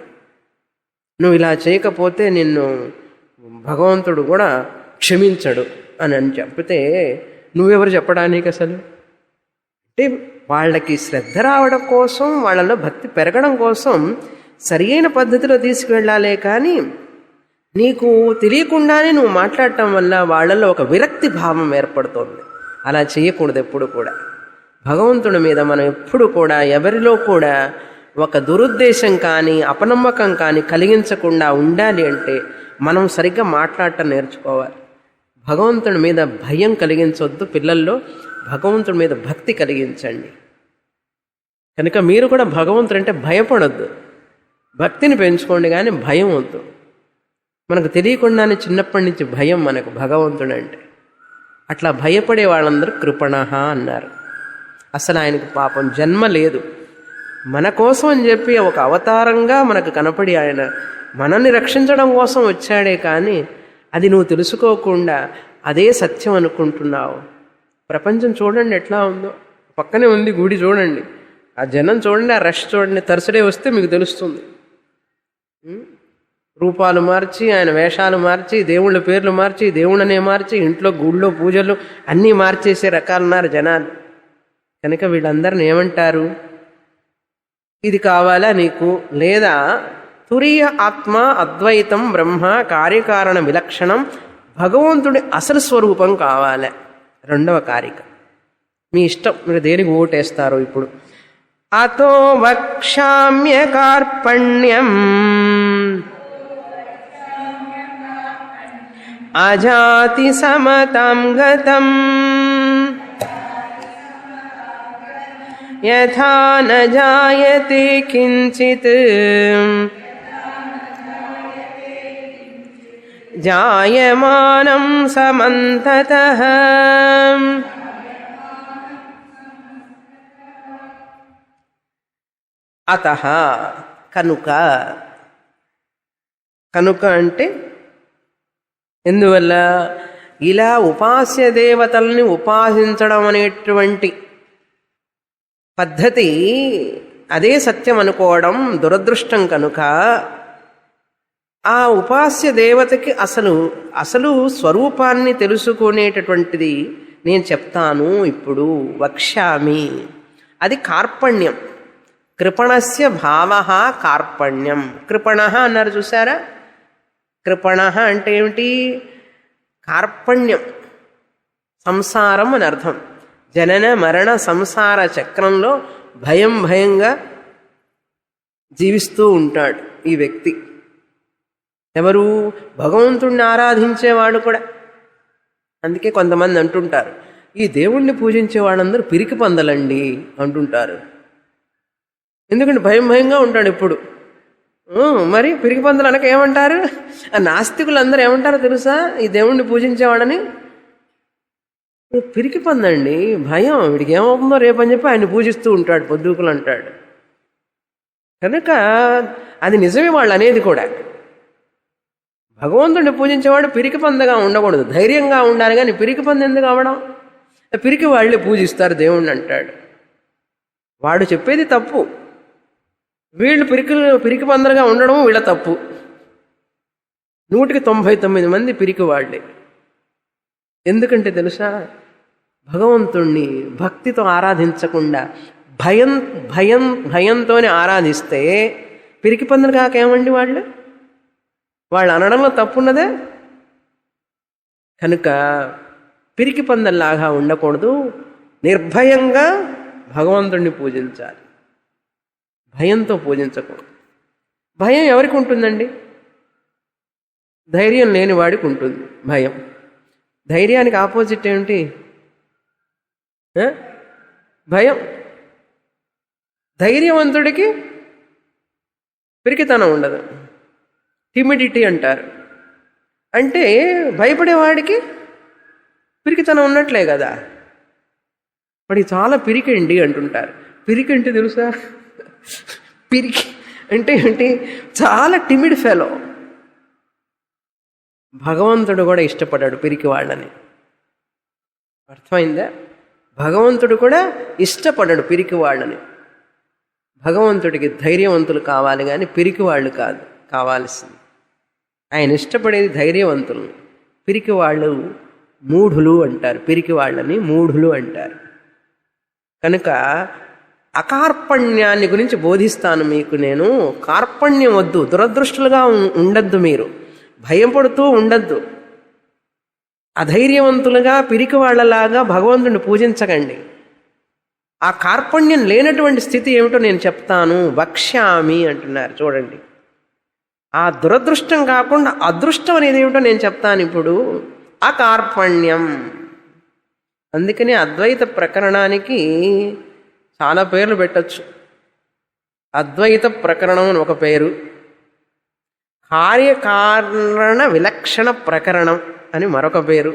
నువ్వు ఇలా చేయకపోతే నిన్ను భగవంతుడు కూడా క్షమించడు అని చెప్తే నువ్వెవరు చెప్పడానికి అసలు? అంటే వాళ్ళకి శ్రద్ధ రావడం కోసం, వాళ్ళలో భక్తి పెరగడం కోసం సరి అయిన పద్ధతిలో తీసుకువెళ్ళాలే. కానీ నీకు తెలియకుండానే నువ్వు మాట్లాడటం వల్ల వాళ్ళల్లో ఒక విరక్తి భావం ఏర్పడుతోంది. అలా చేయకూడదు ఎప్పుడు కూడా. భగవంతుడి మీద మనం ఎప్పుడు కూడా ఎవరిలో కూడా ఒక దురుద్దేశం కానీ అపనమ్మకం కానీ కలిగించకుండా ఉండాలి అంటే మనం సరిగ్గా మాట్లాడటం నేర్చుకోవాలి. భగవంతుడి మీద భయం కలిగించవద్దు పిల్లల్లో, భగవంతుడి మీద భక్తి కలిగించండి. కనుక మీరు కూడా భగవంతుడు అంటే భయపడొద్దు, భక్తిని పెంచుకోండి, కానీ భయం వద్దు. మనకు తెలియకుండానే చిన్నప్పటి నుంచి భయం మనకు భగవంతుడంటే. అట్లా భయపడే వాళ్ళందరూ కృపణ అన్నారు. అసలు ఆయనకు పాపం జన్మ లేదు, మన కోసం అని చెప్పి ఒక అవతారంగా మనకు కనపడి ఆయన మనల్ని రక్షించడం కోసం వచ్చాడే. కానీ అది నువ్వు తెలుసుకోకుండా అదే సత్యం అనుకుంటున్నావు. ప్రపంచం చూడండి ఎట్లా ఉందో, పక్కనే ఉంది గుడి చూడండి, ఆ జనం చూడండి, ఆ రష్ చూడండి. థర్స్డే వస్తే మీకు తెలుస్తుంది. రూపాలు మార్చి, ఆయన వేషాలు మార్చి, దేవుళ్ళ పేర్లు మార్చి, దేవుళ్ళనే మార్చి, ఇంట్లో గుళ్ళో పూజలు అన్నీ మార్చేసే రకాలున్నారు జనాలు. కనుక వీళ్ళందరిని ఏమంటారు? ఇది కావాలా నీకు, లేదా తురీయ ఆత్మ అద్వైతం బ్రహ్మ కార్యకారణ విలక్షణం భగవంతుడి అసలు స్వరూపం కావాలి. రెండవ కారిక మీ ఇష్టం, మీరు దేనికి ఓటేస్తారో. ఇప్పుడు అతో వక్ష్యామ్య కార్పణ్యం అజాతి సమతం గతం యథా న జాయతే కించిత్ జాయమానం సమంతతః. అతః కనుక, కనుక అంటే ఎందువల్ల? ఇలా ఉపాస్య దేవతల్ని ఉపాసించడం అనేటువంటి పద్ధతి అదే సత్యం అనుకోవడం దురదృష్టం. కనుక ఆ ఉపాస్య దేవతకి అసలు స్వరూపాన్ని తెలుసుకునేటటువంటిది నేను చెప్తాను ఇప్పుడు. వక్ష్యామి, అది కార్పణ్యం. కృపణస్య భావ కార్పణ్యం. కృపణ అన్నారు చూసారా? కృపణ అంటే ఏమిటి? కార్పణ్యం, సంసారం అని అర్థం. జనన మరణ సంసార చక్రంలో భయంగా జీవిస్తూ ఉంటాడు ఈ వ్యక్తి. ఎవరు? భగవంతుణ్ణి ఆరాధించేవాడు కూడా. అందుకే కొంతమంది అంటుంటారు, ఈ దేవుణ్ణి పూజించే వాళ్ళందరూ పిరికి పందలండి అంటుంటారు. ఎందుకంటే భయంగా ఉంటాడు ఇప్పుడు. మరి పిరికి పందలు అనక ఏమంటారు? ఆ నాస్తికులందరూ ఏమంటారో తెలుసా? ఈ దేవుణ్ణి పూజించేవాడని పిరికి పందండి, భయం, వీడికి ఏమవుతుందో రేపని చెప్పి ఆయన పూజిస్తూ ఉంటాడు, పొద్దుకులు అంటాడు. కనుక అది నిజమే వాళ్ళు అనేది కూడా. భగవంతుడిని పూజించేవాడు పిరికి పందగా ఉండకూడదు, ధైర్యంగా ఉండాలి. కానీ పిరికి పంద ఎందుకు అవడం? పిరికి వాళ్ళే పూజిస్తారు దేవుణ్ణి అంటాడు. వాడు చెప్పేది తప్పు, వీళ్ళు పిరికి పందలుగా ఉండడం వీళ్ళ తప్పు. 199 మంది పిరికి వాళ్ళే. ఎందుకంటే తెలుసా? భగవంతుణ్ణి భక్తితో ఆరాధించకుండా భయంతోనే ఆరాధిస్తే పిరికి పందలు కాకేమండి వాళ్ళు అనడంలో తప్పున్నదే. కనుక పిరికి పందల్లాగా ఉండకూడదు, నిర్భయంగా భగవంతుణ్ణి పూజించాలి, భయంతో పూజించకూడదు. భయం ఎవరికి ఉంటుందండి? ధైర్యం లేని వాడికి ఉంటుంది భయం. ధైర్యానికి ఆపోజిట్ ఏమిటి? భయం. ధైర్యవంతుడికి పిరికితనం ఉండదు, టిమిడిటీ అంటారు. అంటే భయపడేవాడికి పిరికితనం ఉన్నట్లే కదా. వాడికి చాలా పిరికండి అంటుంటారు. పిరికి అంటే తెలుసా? పిరికి అంటే ఏంటి? చాలా టిమిడ్ ఫెలో. భగవంతుడు కూడా ఇష్టపడ్డాడు పిరికి వాళ్ళని. అర్థమైందా? భగవంతుడు కూడా ఇష్టపడ్డాడు పిరికి వాళ్ళని. భగవంతుడికి ధైర్యవంతులు కావాలి కానీ పిరికి వాళ్ళు కాదు కావాల్సింది. ఆయన ఇష్టపడేది ధైర్యవంతులు. పిరికి వాళ్ళు మూఢులు అంటారు, పిరికి వాళ్ళని మూఢులు అంటారు. కనుక అకార్పణ్యాన్ని గురించి బోధిస్తాను మీకు నేను. కార్పణ్యం వద్దు, దురదృష్టులుగా ఉండద్దు, మీరు భయపడుతూ ఉండద్దు, అధైర్యవంతులుగా పిరికి వాళ్ళలాగా భగవంతుడిని పూజించకండి. ఆ కార్పణ్యం లేనటువంటి స్థితి ఏమిటో నేను చెప్తాను. వక్ష్యామి అంటున్నారు చూడండి. ఆ దురదృష్టం కాకుండా అదృష్టం అనేది ఏమిటో నేను చెప్తాను ఇప్పుడు. అకార్పణ్యం. అందుకని అద్వైత ప్రకరణానికి చాలా పేర్లు పెట్టచ్చు. అద్వైత ప్రకరణం అని ఒక పేరు, కార్యకారణ విలక్షణ ప్రకరణం అని మరొక పేరు.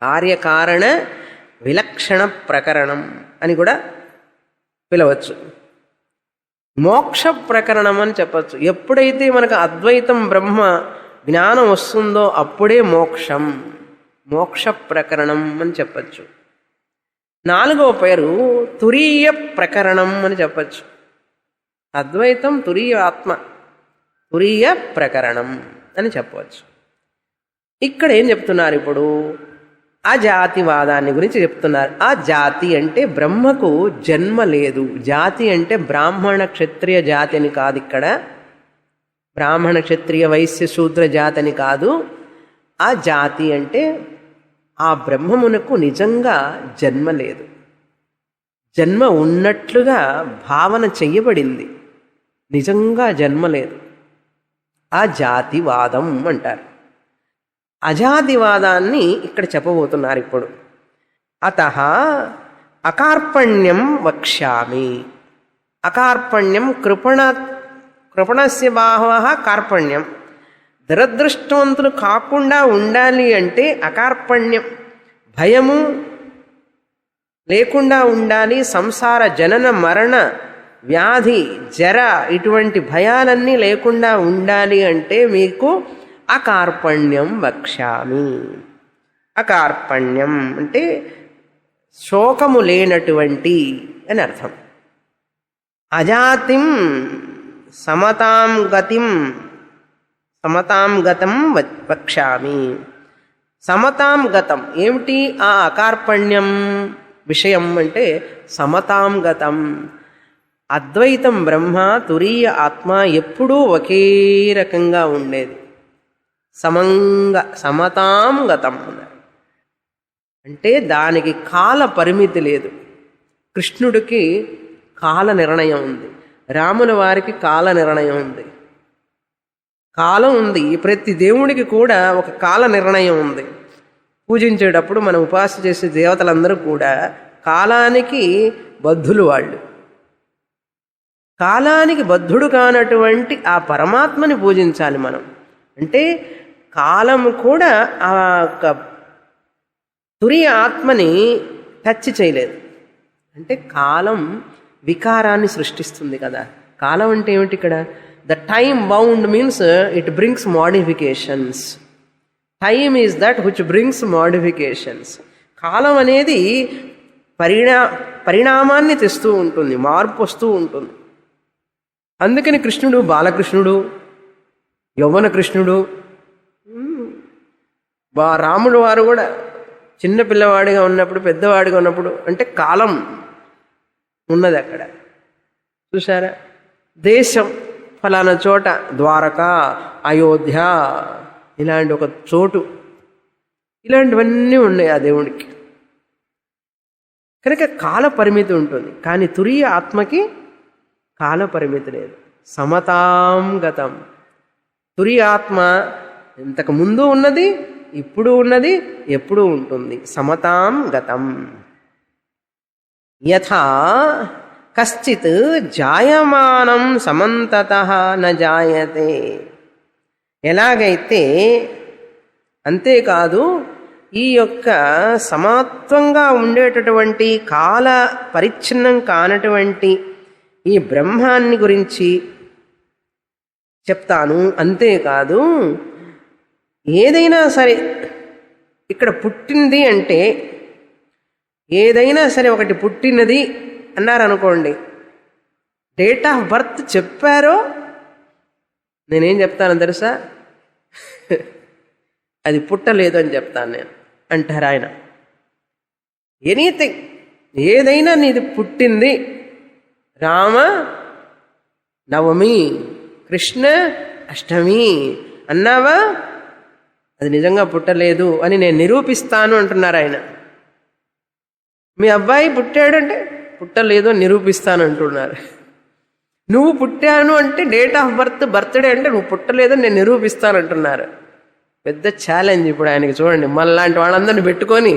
కార్యకారణ విలక్షణ ప్రకరణం అని కూడా పిలవచ్చు. మోక్ష ప్రకరణం అని చెప్పచ్చు. ఎప్పుడైతే మనకు అద్వైతం బ్రహ్మ జ్ఞానం వస్తుందో అప్పుడే మోక్షం, మోక్ష ప్రకరణం అని చెప్పచ్చు. 4వ పేరు తురీయ ప్రకరణం అని చెప్పచ్చు. అద్వైతం తురీయ ఆత్మ, తురీయ ప్రకరణం అని చెప్పవచ్చు. ఇక్కడ ఏం చెప్తున్నారు? ఇప్పుడు అజాతివాదాన్ని గురించి చెప్తున్నారు. ఆ జాతి అంటే బ్రహ్మకు జన్మ లేదు. జాతి అంటే బ్రాహ్మణ క్షత్రియ జాతి అని కాదు. ఇక్కడ బ్రాహ్మణ క్షత్రియ వైశ్య శూద్ర జాతి అని కాదు. ఆ జాతి అంటే ఆ బ్రహ్మమునకు నిజంగా జన్మ లేదు. జన్మ ఉన్నట్లుగా భావన చెయ్యబడింది, నిజంగా జన్మ లేదు. ఆ జాతివాదం అంటారు. అజాతివాదాన్ని ఇక్కడ చెప్పబోతున్నారు ఇప్పుడు. అతః అకార్పణ్యం వక్ష్యామి. అకార్పణ్యం కృపణస్య బాహవః కార్పణ్యం. దురదృష్టవంతులు కాకుండా ఉండాలి అంటే అకార్పణ్యం, భయము లేకుండా ఉండాలి. సంసార జనన మరణ వ్యాధి జర ఇటువంటి భయాలన్నీ లేకుండా ఉండాలి అంటే మీకు అకార్పణ్యం వక్ష్యామి. అకార్పణ్యం అంటే శోకము లేనటువంటి అని అర్థం. అజాతిం సమతాం గతం వక్ష్యామి. సమతాం గతం ఏమిటి? ఆ అకార్పణ్యం విషయం అంటే సమతాం గతం. అద్వైతం బ్రహ్మ, తురీయ ఆత్మ ఎప్పుడూ ఒకే రకంగా ఉండేది. సమతాం గతం అంటే దానికి కాల పరిమితి లేదు. కృష్ణుడికి కాల నిర్ణయం ఉంది, రాముల వారికి కాల నిర్ణయం ఉంది. కాలం ఉంది. ప్రతి దేవుడికి కూడా ఒక కాల నిర్ణయం ఉంది. పూజించేటప్పుడు మనం ఉపాసన చేసే దేవతలందరూ కూడా కాలానికి బద్ధులు. వాళ్ళు కాలానికి బద్ధుడు కానటువంటి ఆ పరమాత్మని పూజించాలి మనం. అంటే కాలము కూడా ఆ తురీయ ఆత్మని టచ్ చేయలేదు. అంటే కాలం వికారాన్ని సృష్టిస్తుంది కదా. కాలం అంటే ఏమిటి ఇక్కడ? The time bound means it brings modifications. Time is that which brings modifications. కాలం అనేది పరిణామాన్ని తెస్తూ ఉంటుంది, మార్పు వస్తూ ఉంటుంది. అందుకని కృష్ణుడు బాలకృష్ణుడు, యౌవన కృష్ణుడు, రాముడు వారు కూడా చిన్న పిల్లవాడిగా ఉన్నప్పుడు, పెద్దవాడిగా ఉన్నప్పుడు, అంటే కాలం ఉన్నది అక్కడ. చూసారా? దేశం ఫలానా చోట ద్వారక, అయోధ్య ఇలాంటి ఒక చోటు, ఇలాంటివన్నీ ఉన్నాయి ఆ దేవుడికి. కనుక కాల పరిమితి ఉంటుంది. కానీ తురీయ ఆత్మకి కాల పరిమితి లేదు. సమతాం గతం. తురీయ ఆత్మ ఇంతకు ముందు ఉన్నది, ఇప్పుడు ఉన్నది, ఎప్పుడు ఉంటుంది. సమతాం గతం. యథా కశ్చిత్ జాయమానం సమంతతః న జాయతే. ఎలాగైతే, అంతేకాదు ఈ యొక్క సమాత్వంగా ఉండేటటువంటి కాల పరిచ్ఛిన్నం కానటువంటి ఈ బ్రహ్మాన్ని గురించి చెప్తాను. అంతేకాదు ఏదైనా సరే ఇక్కడ పుట్టింది అంటే, ఏదైనా సరే ఒకటి పుట్టినది అన్నారనుకోండి, డేట్ ఆఫ్ బర్త్ చెప్పారో నేనేం చెప్తాను తెలుసా? అది పుట్టలేదు అని చెప్తాను నేను అంటారు ఆయన. ఎనీథింగ్, ఏదైనా నీది పుట్టింది, రామ నవమి, కృష్ణ అష్టమి అన్నావా, అది నిజంగా పుట్టలేదు అని నేను నిరూపిస్తాను అంటున్నారు ఆయన. మీ అబ్బాయి పుట్టాడంటే పుట్టలేదు అని నిరూపిస్తాను అంటున్నారు. నువ్వు పుట్టాను అంటే డేట్ ఆఫ్ బర్త్, బర్త్డే అంటే నువ్వు పుట్టలేదని నేను నిరూపిస్తాను అంటున్నారు. పెద్ద ఛాలెంజ్ ఇప్పుడు ఆయనకి. చూడండి, మనలాంటి వాళ్ళందరినీ పెట్టుకొని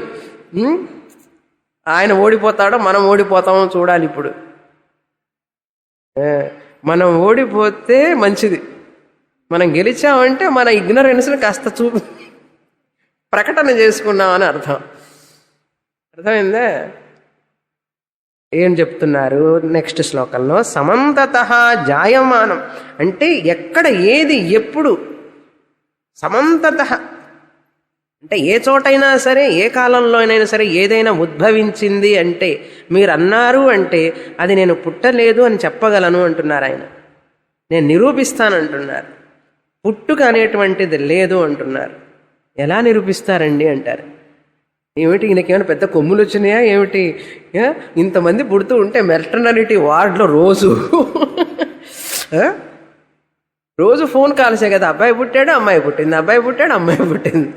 ఆయన ఓడిపోతాడో మనం ఓడిపోతామో చూడాలి. ఇప్పుడు మనం ఓడిపోతే మంచిది, మనం గెలిచామంటే మన ఇగ్నరెన్స్ని కాస్త ప్రకటన చేసుకున్నామని అర్థం. అర్థమైందా? ఏం చెప్తున్నారు నెక్స్ట్ శ్లోకంలో? సమంతతః జాయమానం అంటే ఎక్కడ ఏది ఎప్పుడు, సమంతతః అంటే ఏ చోటైనా సరే ఏ కాలంలోనైనా సరే ఏదైనా ఉద్భవించింది అంటే మీరు అన్నారు అంటే అది నేను పుట్టలేదు అని చెప్పగలను అంటున్నారు ఆయన. నేను నిరూపిస్తానంటున్నారు. పుట్టుక అనేటువంటిది లేదు అంటున్నారు. ఎలా నిరూపిస్తారండి అంటారు. ఏమిటి ఈయనకేమైనా పెద్ద కొమ్ములు వచ్చినాయా ఏమిటి? ఇంతమంది పుడుతూ ఉంటే మెటర్నిటీ వార్డులో రోజు ఫోన్ కాల్సే కదా, అబ్బాయి పుట్టాడు అమ్మాయి పుట్టింది, అబ్బాయి పుట్టాడు అమ్మాయి పుట్టింది.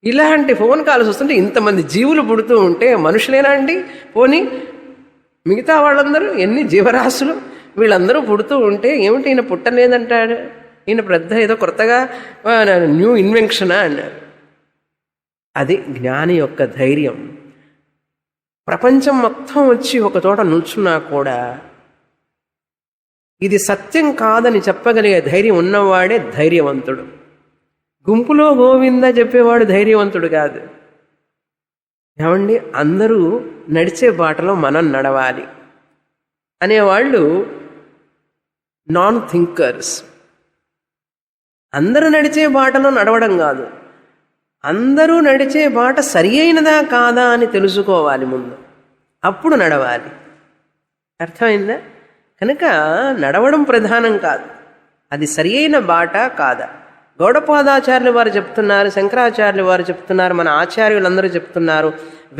ఇలాంటి ఫోన్ కాల్స్ వస్తుంటే ఇంతమంది జీవులు పుడుతూ ఉంటే మనుషులేనా అండి? పోనీ మిగతా వాళ్ళందరూ ఎన్ని జీవరాశులు వీళ్ళందరూ పుడుతూ ఉంటే ఏమిటి ఈయన పుట్టలేదంటాడు? ఈయన పెద్ద ఏదో కొత్తగా న్యూ ఇన్వెన్షనా అన్నారు. అది జ్ఞాని యొక్క ధైర్యం. ప్రపంచం మొత్తం వచ్చి ఒక చోట నిల్చున్నా కూడా ఇది సత్యం కాదని చెప్పగలిగే ధైర్యం ఉన్నవాడే ధైర్యవంతుడు. గుంపులో గోవింద చెప్పేవాడు ధైర్యవంతుడు కాదు. ఏమండి, అందరూ నడిచే బాటలో మనం నడవాలి అనేవాళ్ళు నాన్ థింకర్స్. అందరూ నడిచే బాటలో నడవడం కాదు, అందరూ నడిచే బాట సరి అయినదా కాదా అని తెలుసుకోవాలి ముందు, అప్పుడు నడవాలి. అర్థమైందా? కనుక నడవడం ప్రధానం కాదు, అది సరి అయిన బాట కాదా. గౌడపాదాచార్యులు వారు చెప్తున్నారు, శంకరాచార్యులు వారు చెప్తున్నారు, మన ఆచార్యులందరూ చెప్తున్నారు,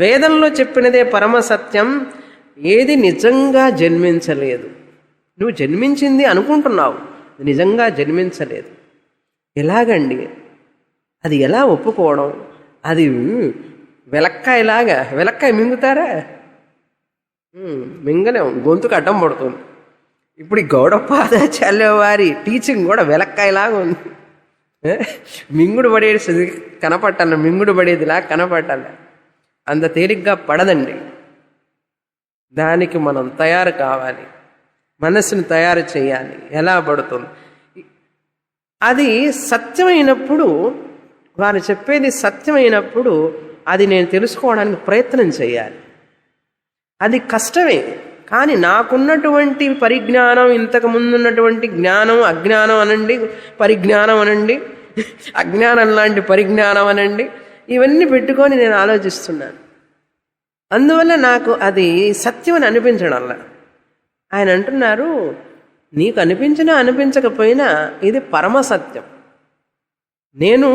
వేదంలో చెప్పినదే పరమ సత్యం, ఏది నిజంగా జన్మించలేదు. నువ్వు జన్మించింది అనుకుంటున్నావు, నిజంగా జన్మించలేదు. ఎలాగండి? అది ఎలా ఒప్పుకోవడం? అది వెలక్కాయలాగా, వెలక్కాయ మింగుతారా? మింగలేం, గొంతుకు అడ్డం పడుతుంది. ఇప్పుడు ఈ గౌడపాదాచార్యుల వారి టీచింగ్ కూడా వెలక్కాయలాగా ఉంది. మింగుడు పడేది కనపట్టాలి, మింగుడు పడేదిలా కనపట్టాలి. అంత తేలిగ్గా పడదండి. దానికి మనం తయారు కావాలి, మనస్సును తయారు చేయాలి. ఎలా పడుతుంది? అది సత్యమైనప్పుడు, వారు చెప్పేది సత్యమైనప్పుడు అది నేను తెలుసుకోవడానికి ప్రయత్నం చేయాలి. అది కష్టమే, కానీ నాకున్నటువంటి పరిజ్ఞానం, ఇంతకు ముందున్నటువంటి జ్ఞానం, అజ్ఞానం అనండి, పరిజ్ఞానం అనండి, అజ్ఞానం లాంటి పరిజ్ఞానం అనండి, ఇవన్నీ పెట్టుకొని నేను ఆలోచిస్తున్నాను. అందువల్ల నాకు అది సత్యం అని అనిపించడంలా. ఆయన అంటున్నారు, నీకు అనిపించినా అనిపించకపోయినా ఇది పరమ సత్యం. నేను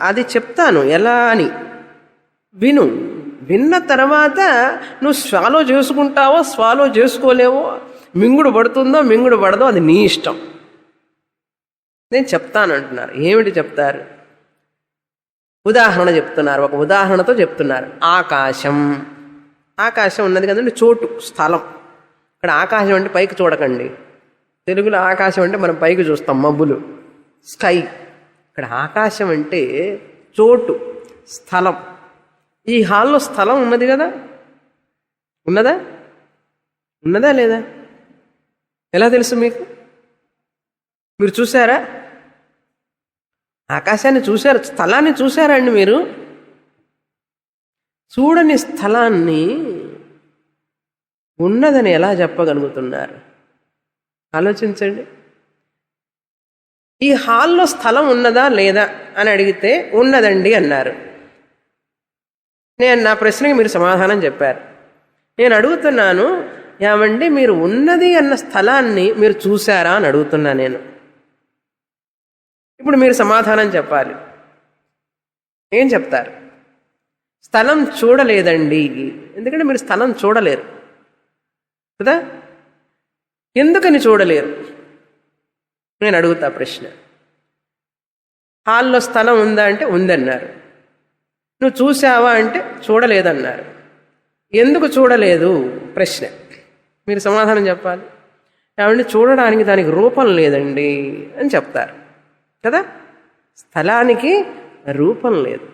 అది చెప్తాను ఎలా అని, విను. విన్న తర్వాత నువ్వు స్వాలో చేసుకుంటావో స్వాలో చేసుకోలేవో, మింగుడు పడుతుందో మింగుడు పడదో అది నీ ఇష్టం. నేను చెప్తాను అంటున్నారు. ఏమిటి చెప్తారు? ఉదాహరణ చెప్తున్నారు, ఒక ఉదాహరణతో చెప్తున్నారు. ఆకాశం, ఆకాశం ఉన్నది కదండి, చోటు, స్థలం. ఇక్కడ ఆకాశం అంటే పైకి చూడకండి, తెలుగులో ఆకాశం అంటే మనం పైకి చూస్తాం, మబ్బులు, స్కై. ఇక్కడ ఆకాశం అంటే చోటు, స్థలం. ఈ హాల్లో స్థలం ఉన్నది కదా, ఉన్నదా? ఉన్నదా లేదా? ఎలా తెలుసు మీకు? మీరు చూసారా? ఆకాశాన్ని చూశారు, స్థలాన్ని చూసారా అండి మీరు? చూడని స్థలాన్ని ఉన్నదని ఎలా చెప్పగలుగుతున్నారు? ఆలోచించండి. ఈ హాల్లో స్థలం ఉన్నదా లేదా అని అడిగితే ఉన్నదండి అన్నారు. నేను నా ప్రశ్నకి మీరు సమాధానం చెప్పారు. నేను అడుగుతున్నాను, ఏమండి మీరు ఉన్నది అన్న స్థలాన్ని మీరు చూసారా అని అడుగుతున్నా నేను. ఇప్పుడు మీరు సమాధానం చెప్పాలి. ఏం చెప్తారు? స్థలం చూడలేదండి. ఎందుకంటే మీరు స్థలం చూడలేరు కదా. ఎందుకని చూడలేరు? నేను అడుగుతా ప్రశ్న. హాల్లో స్థలం ఉందా అంటే ఉందన్నారు. నువ్వు చూసావా అంటే చూడలేదన్నారు. ఎందుకు చూడలేదు? ప్రశ్న. మీరు సమాధానం చెప్పాలి. ఏమంటే చూడడానికి దానికి రూపం లేదండి అని చెప్తారు కదా. స్థలానికి రూపం లేదు.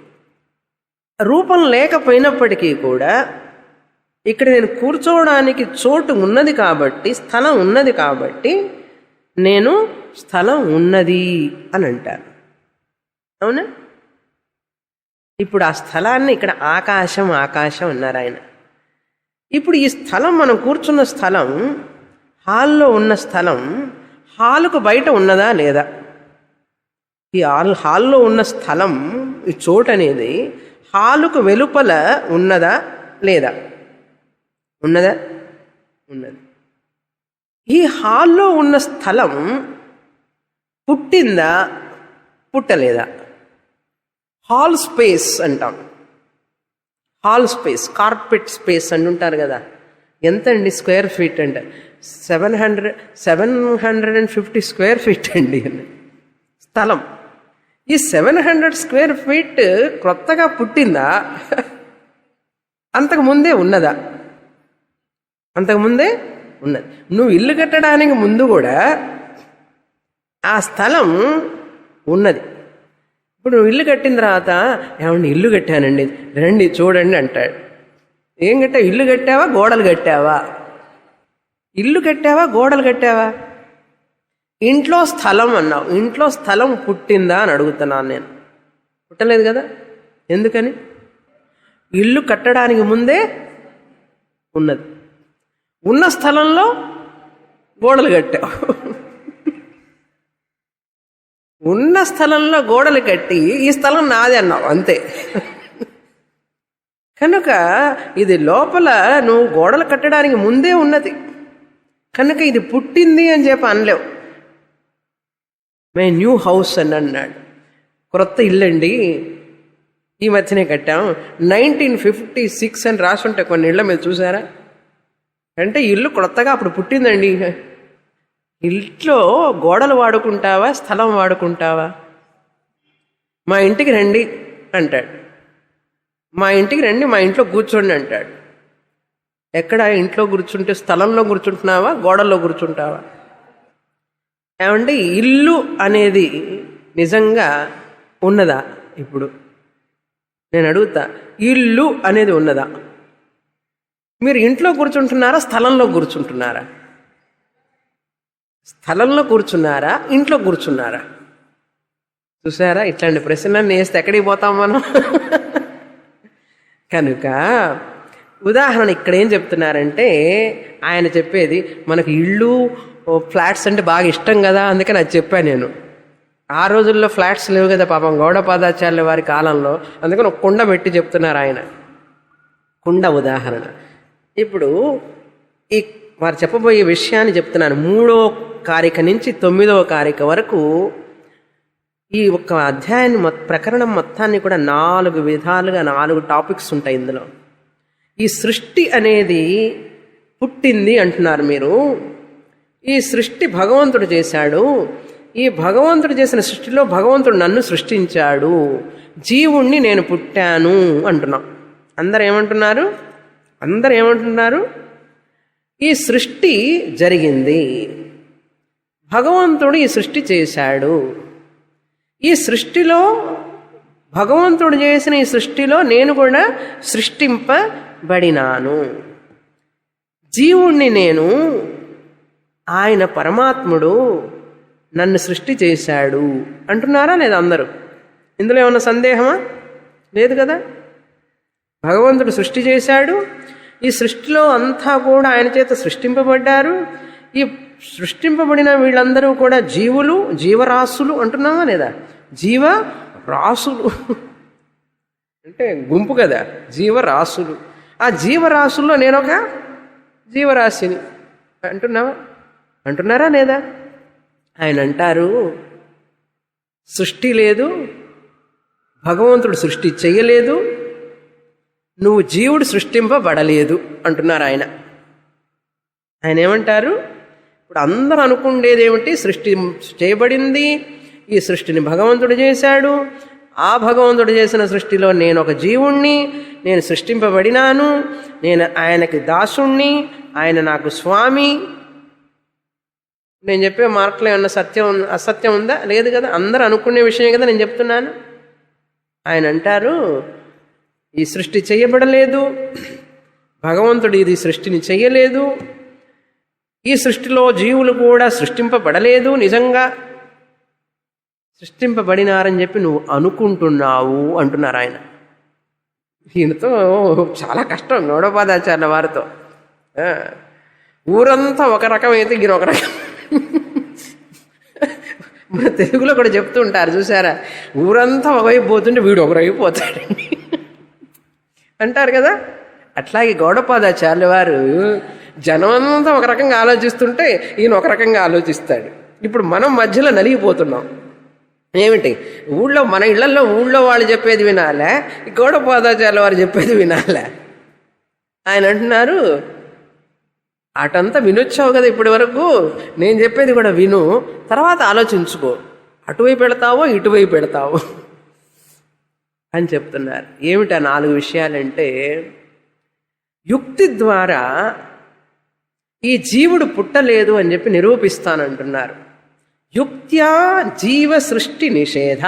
రూపం లేకపోయినప్పటికీ కూడా ఇక్కడ నేను కూర్చోవడానికి చోటు ఉన్నది కాబట్టి, స్థలం ఉన్నది కాబట్టి నేను స్థలం ఉన్నది అని అంటారు. అవునా? ఇప్పుడు ఆ స్థలాన్ని ఇక్కడ ఆకాశం ఆకాశం అన్నారు ఆయన. ఇప్పుడు ఈ స్థలం, మనం కూర్చున్న స్థలం, హాల్లో ఉన్న స్థలం హాలుకు బయట ఉన్నదా లేదా? ఈ హాల్లో ఉన్న స్థలం, ఈ చోటు అనేది హాలుకు వెలుపల ఉన్నదా లేదా? ఉన్నదా? ఉన్నది. ఈ హాల్లో ఉన్న స్థలం పుట్టిందా పుట్టలేదా? హాల్ స్పేస్ అంటాం. హాల్ స్పేస్, కార్పెట్ స్పేస్ అంటుంటారు కదా. ఎంత అండి స్క్వేర్ ఫీట్ అంటే? 750 స్క్వేర్ ఫీట్ అండి స్థలం. ఈ 700 స్క్వేర్ ఫీట్ కొత్తగా పుట్టిందా? అంతకుముందే ఉన్నదా? అంతకుముందే ఉన్నది. నువ్వు ఇల్లు కట్టడానికి ముందు కూడా ఆ స్థలం ఉన్నది. ఇప్పుడు నువ్వు ఇల్లు కట్టిన తర్వాత, ఏమండి ఇల్లు కట్టానండి రండి చూడండి అంటాడు. ఏం కట్టావు? ఇల్లు కట్టావా గోడలు కట్టావా? ఇల్లు కట్టావా గోడలు కట్టావా? ఇంట్లో స్థలం అన్నావు. ఇంట్లో స్థలం పుట్టిందా అని అడుగుతున్నాను నేను. పుట్టలేదు కదా. ఎందుకని? ఇల్లు కట్టడానికి ముందే ఉన్నది. ఉన్న స్థలంలో గోడలు కట్టావు. ఉన్న స్థలంలో గోడలు కట్టి ఈ స్థలం నాది అన్నావు అంతే. కనుక ఇది లోపల నువ్వు గోడలు కట్టడానికి ముందే ఉన్నది కనుక ఇది పుట్టింది అని చెప్పి అనలేవు. మే న్యూ హౌస్ అని అన్నాడు. క్రొత్త ఇల్లండి, ఈ మధ్యనే కట్టాం, 1956 అని రాసుంటే కొన్ని ఇళ్ళ మీద చూసారా? అంటే ఇల్లు కొత్తగా అప్పుడు పుట్టిందండి. ఇంట్లో గోడలు వాడుకుంటావా స్థలం వాడుకుంటావా? మా ఇంటికి రండి అంటాడు. మా ఇంటికి రండి, మా ఇంట్లో కూర్చోండి అంటాడు. ఎక్కడ ఇంట్లో కూర్చుంటే స్థలంలో కూర్చుంటున్నావా గోడల్లో కూర్చుంటావా? ఏమంటే ఇల్లు అనేది నిజంగా ఉన్నదా? ఇప్పుడు నేను అడుగుతా, ఇల్లు అనేది ఉన్నదా? మీరు ఇంట్లో కూర్చుంటున్నారా స్థలంలో కూర్చుంటున్నారా? స్థలంలో కూర్చున్నారా ఇంట్లో కూర్చున్నారా? చూసారా? ఇట్లాంటి ప్రశ్నలన్నీ వేస్తే ఎక్కడికి పోతాం మనం? కనుక ఉదాహరణ ఇక్కడ ఏం చెప్తున్నారంటే, ఆయన చెప్పేది మనకు ఇళ్ళు ఫ్లాట్స్ అంటే బాగా ఇష్టం కదా, అందుకని అది చెప్పాను నేను. ఆ రోజుల్లో ఫ్లాట్స్ లేవు కదా పాపం గౌడపాదాచార్యుల వారి కాలంలో, అందుకని ఒక కుండ పెట్టి చెప్తున్నారు ఆయన. కుండ ఉదాహరణ. ఇప్పుడు ఈ వారు చెప్పబోయే విషయాన్ని చెప్తున్నాను. 3వ కారిక నుంచి 9వ కారిక వరకు ఈ ఒక్క అధ్యాయాన్ని ప్రకరణం మొత్తాన్ని కూడా 4 విధాలుగా 4 టాపిక్స్ ఉంటాయి ఇందులో. ఈ సృష్టి అనేది పుట్టింది అంటున్నారు మీరు. ఈ సృష్టి భగవంతుడు చేశాడు. ఈ భగవంతుడు చేసిన సృష్టిలో భగవంతుడు నన్ను సృష్టించాడు, జీవుణ్ణి నేను పుట్టాను అంటున్నాం. అందరు ఏమంటున్నారు? ఈ సృష్టి జరిగింది, భగవంతుడు ఈ సృష్టి చేశాడు. ఈ సృష్టిలో భగవంతుడు చేసిన ఈ సృష్టిలో నేను కూడా సృష్టింపబడినాను. జీవుణ్ణి నేను, ఆయన పరమాత్ముడు నన్ను సృష్టి చేశాడు అంటున్నారా లేదా అందరూ? ఇందులో ఏమన్నా సందేహమా? లేదు కదా. భగవంతుడు సృష్టి చేశాడు, ఈ సృష్టిలో అంతా కూడా ఆయన చేత సృష్టింపబడ్డారు. ఈ సృష్టింపబడిన వీళ్ళందరూ కూడా జీవులు, జీవరాశులు అంటున్నావా లేదా? జీవరాశులు అంటే గుంపు కదా, జీవరాశులు. ఆ జీవరాశుల్లో నేనొక జీవరాశిని అంటున్నారా లేదా? ఆయన అంటారు, సృష్టి లేదు, భగవంతుడు సృష్టి చెయ్యలేదు, నువ్వు జీవుడు సృష్టింపబడలేదు అంటున్నారు ఆయన. ఆయన ఏమంటారు? ఇప్పుడు అందరూ అనుకుండేది ఏమిటి? సృష్టి చేయబడింది, ఈ సృష్టిని భగవంతుడు చేశాడు, ఆ భగవంతుడు చేసిన సృష్టిలో నేను ఒక జీవుణ్ణి, నేను సృష్టింపబడినాను, నేను ఆయనకి దాసుణ్ణి, ఆయన నాకు స్వామి. నేను చెప్పే మార్కులో ఏమన్నా అసత్యం ఉందా? లేదు కదా. అందరూ అనుకునే విషయం కదా నేను చెప్తున్నాను. ఆయన అంటారు, ఈ సృష్టి చేయబడలేదు, భగవంతుడు ఇది సృష్టిని చెయ్యలేదు, ఈ సృష్టిలో జీవులు కూడా సృష్టింపబడలేదు, నిజంగా సృష్టింపబడినారని చెప్పి నువ్వు అనుకుంటున్నావు అంటున్నారు ఆయన. ఈయనతో చాలా కష్టం గౌడపాదాచార్యుల వారితో. ఊరంతా ఒక రకం అయితే ఈయన ఒక రకం. మన తెలుగులో కూడా చెప్తూ ఉంటారు చూసారా, ఊరంతా ఒకవైపు పోతుంటే వీడు ఒకవైపు పోతాడండి అంటారు కదా. అట్లాగే గౌడపాదాచార్యుల వారు జనమంతా ఒక రకంగా ఆలోచిస్తుంటే ఈయన ఒక రకంగా ఆలోచిస్తాడు. ఇప్పుడు మనం మధ్యలో నలిగిపోతున్నాం. ఏమిటి, ఊళ్ళో మన ఇళ్లలో ఊళ్ళో వాళ్ళు చెప్పేది వినాలే, గౌడపాదాచార్యుల వారు చెప్పేది వినాలే. ఆయన అంటున్నారు, అటంతా వినొచ్చావు కదా ఇప్పటి వరకు, నేను చెప్పేది కూడా విను, తర్వాత ఆలోచించుకో, అటువైపు పెడతావో ఇటువైపు పెడతావో అని చెప్తున్నారు. ఏమిటా 4 విషయాలంటే, యుక్తి ద్వారా ఈ జీవుడు పుట్టలేదు అని చెప్పి నిరూపిస్తానంటున్నారు. యుక్త్యా జీవ సృష్టి నిషేధ.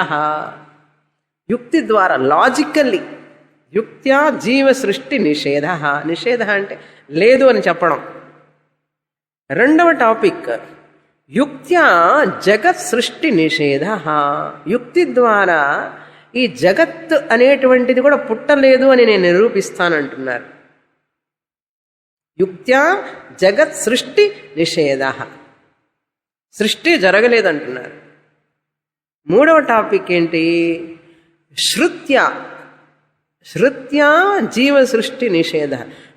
యుక్తి ద్వారా, లాజికల్లీ యుక్త్యా జీవ సృష్టి నిషేధ. నిషేధ అంటే లేదు అని చెప్పడం. రెండవ టాపిక్, యుక్త్యా జగత్ సృష్టి నిషేధ. యుక్తి ద్వారా ఈ జగత్ అనేటువంటిది కూడా పుట్టలేదు అని నేను నిరూపిస్తానంటున్నారు. యుక్త్యా జగత్ సృష్టి నిషేధ, సృష్టి జరగలేదంటున్నారు. మూడవ టాపిక్ ఏంటి, శృత్యా, శృత్యా జీవ సృష్టి నిషేధ.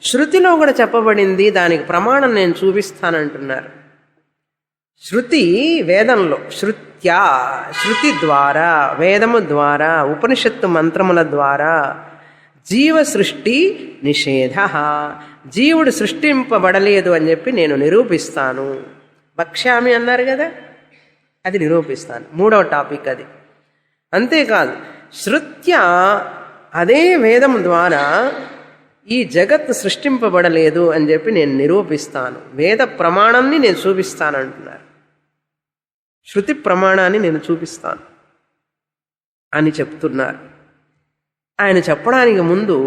శృతిలో కూడా చెప్పబడింది, దానికి ప్రమాణం నేను చూపిస్తానంటున్నారు. శృతి వేదంలో, శృత్యా శృతి ద్వారా, వేదము ద్వారా, ఉపనిషత్తు మంత్రముల ద్వారా జీవ సృష్టి నిషేధ, జీవుడు సృష్టింపబడలేదు అని చెప్పి నేను నిరూపిస్తాను. భక్ష్యామి అన్నారు కదా, అది నిరూపిస్తాను. మూడవ టాపిక్ అది. అంతేకాదు, శృత్య అదే వేదం ద్వారా ఈ జగత్ సృష్టింపబడలేదు అని చెప్పి నేను నిరూపిస్తాను. వేద ప్రమాణాన్ని నేను చూపిస్తాను అంటున్నారు. శృతి ప్రమాణాన్ని నేను చూపిస్తాను అని చెప్తున్నారు. ఆయన చెప్పడానికి ముందు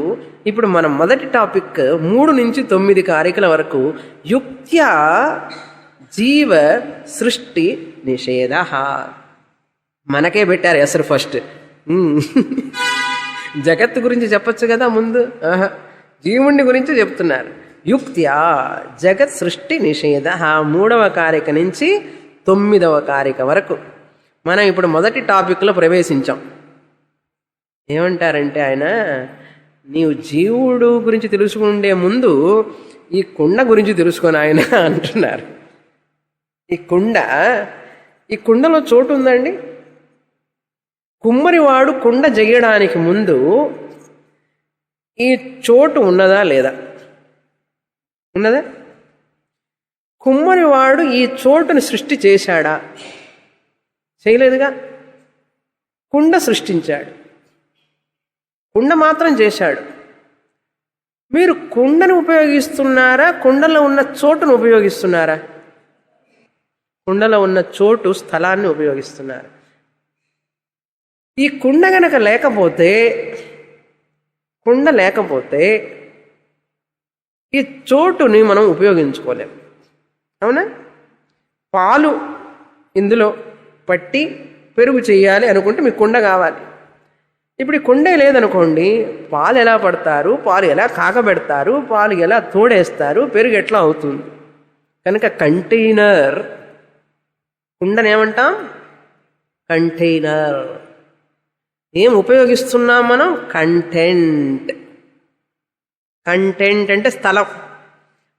ఇప్పుడు మనం మొదటి టాపిక్ 3 నుంచి 9 కారికల వరకు యుక్త్యా జీవ సృష్టి నిషేధ మనకే పెట్టారు ఎసరు ఫస్ట్. జగత్తు గురించి చెప్పచ్చు కదా ముందు, జీవుణ్ణి గురించి చెప్తున్నారు. యుక్త్యా జగత్ సృష్టి నిషేధ 3వ కారిక నుంచి 9వ కారిక వరకు మనం ఇప్పుడు మొదటి టాపిక్లో ప్రవేశించాం. ఏమంటారంటే ఆయన, నీవు జీవుడు గురించి తెలుసుకుండే ముందు ఈ కుండ గురించి తెలుసుకొని ఆయన అంటున్నారు. ఈ కుండలో చోటు ఉందండి. కుమ్మరివాడు కుండ చేయడానికి ముందు ఈ చోటు ఉన్నదా లేదా? ఉన్నదా? కుమ్మరివాడు ఈ చోటుని సృష్టి చేశాడా? చేయలేదుగా. కుండ సృష్టించాడు, కుండ మాత్రం చేశాడు. మీరు కుండను ఉపయోగిస్తున్నారా, కుండలో ఉన్న చోటును ఉపయోగిస్తున్నారా? కుండలో ఉన్న చోటు, స్థలాన్ని ఉపయోగిస్తున్నారు. ఈ కుండ గనక లేకపోతే, కుండ లేకపోతే ఈ చోటుని మనం ఉపయోగించుకోలేం. అవునా? పాలు ఇందులో పట్టి పెరుగు చేయాలి అనుకుంటే మీకు కుండ కావాలి. ఇప్పుడు ఈ కుండే లేదనుకోండి, పాలు ఎలా పడతారు, పాలు ఎలా కాకబెడతారు, పాలు ఎలా తోడేస్తారు, పెరుగు ఎట్లా అవుతుంది? కనుక కంటైనర్, కుండనేమంటాం? కంటైనర్. ఏం ఉపయోగిస్తున్నాం మనం? కంటెంట్. కంటెంట్ అంటే స్థలం.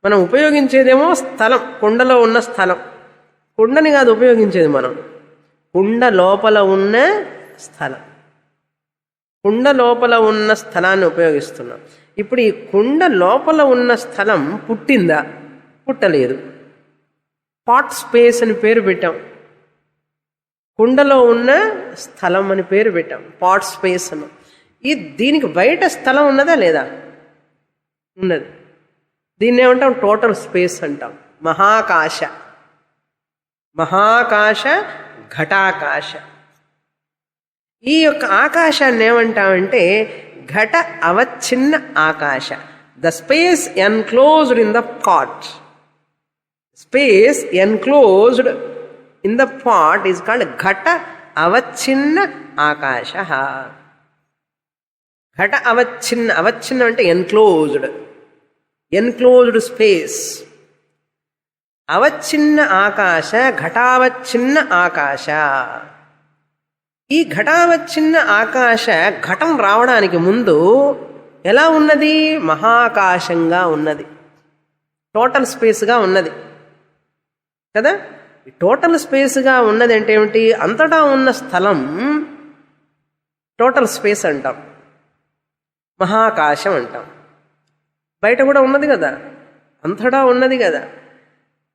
మనం ఉపయోగించేదేమో స్థలం, కుండలో ఉన్న స్థలం. కుండని కాదు ఉపయోగించేది మనం, కుండ లోపల ఉన్న స్థలం. కుండ లోపల ఉన్న స్థలాన్ని ఉపయోగిస్తున్నాం. ఇప్పుడు ఈ కుండ లోపల ఉన్న స్థలం పుట్టిందా? పుట్టలేదు. పాట్ స్పేస్ అని పేరు పెట్టాం. కుండలో ఉన్న స్థలం అని పేరు పెట్టాం, పాట్ స్పేస్ అని. దీనికి బయట స్థలం ఉన్నదా లేదా? ఉన్నది. దీన్ని ఏమంటాం? టోటల్ స్పేస్ అంటాం. మహాకాశ, మహాకాశ, ఘటాకాశ. ఈ యొక్క ఆకాశాన్ని ఏమంటామంటే ఘట అవచ్ఛిన్న ఆకాశ. The space enclosed in the pot. Space enclosed in the pot is called ఘట అవచ్ఛిన్న ఆకాశ. ఘట అవచ్ఛిన్న, అవచ్ఛిన్న అంటే ఎన్క్లోజ్డ్, ఎన్క్లోజ్డ్ స్పేస్. అవచ్ఛిన్న ఆకాశ, ఘటావచ్ఛిన్న ఆకాశ. ఈ ఘటావచ్ఛిన్న ఆకాశ ఘటం రావడానికి ముందు ఎలా ఉన్నది? మహాకాశంగా ఉన్నది, టోటల్ స్పేస్గా ఉన్నది కదా. టోటల్ స్పేస్గా ఉన్నది అంటే ఏమిటి? అంతటా ఉన్న స్థలం టోటల్ స్పేస్ అంటాం, మహాకాశం అంటాం. బయట కూడా ఉన్నది కదా, అంతటా ఉన్నది కదా.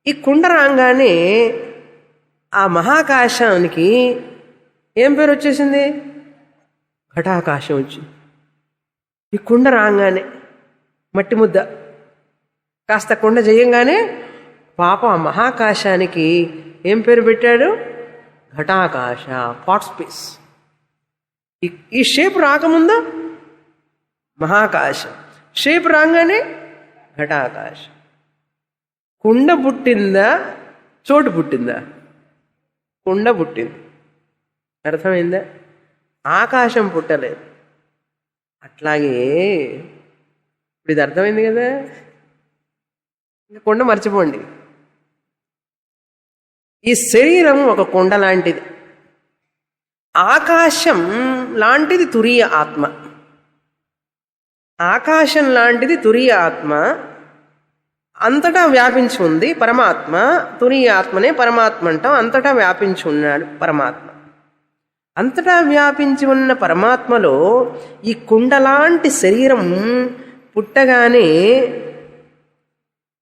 ఈ కుండ రాగానే ఆ మహాకాశానికి ఏం పేరు వచ్చేసింది? ఘటాకాశం వచ్చింది. ఈ కుండ రాగానే మట్టి ముద్ద కాస్త కుండ చేయంగానే పాపం ఆ మహాకాశానికి ఏం పేరు పెట్టాడు? ఘటాకాశ, పాట్ స్పేస్. ఈ షేప్ రాకముందు మహాకాశం, షేప్ రాగానే ఘటాకాశం. కుండ పుట్టిందా, చోటు పుట్టిందా? కుండ పుట్టింది. అర్థమైందా? ఆకాశం పుట్టలేదు. అట్లాగే ఇప్పుడు ఇది అర్థమైంది కదా. ఇంకా కుండ మర్చిపోండి. ఈ శరీరం ఒక కుండ లాంటిది, ఆకాశం లాంటిది తురీయ ఆత్మ. ఆకాశం లాంటిది తురీయ ఆత్మ, అంతటా వ్యాపించి ఉంది పరమాత్మ. తురీయ ఆత్మనే పరమాత్మ అంటాం. అంతటా వ్యాపించి ఉన్నాడు పరమాత్మ. అంతటా వ్యాపించి ఉన్న పరమాత్మలో ఈ కుండలాంటి శరీరం పుట్టగానే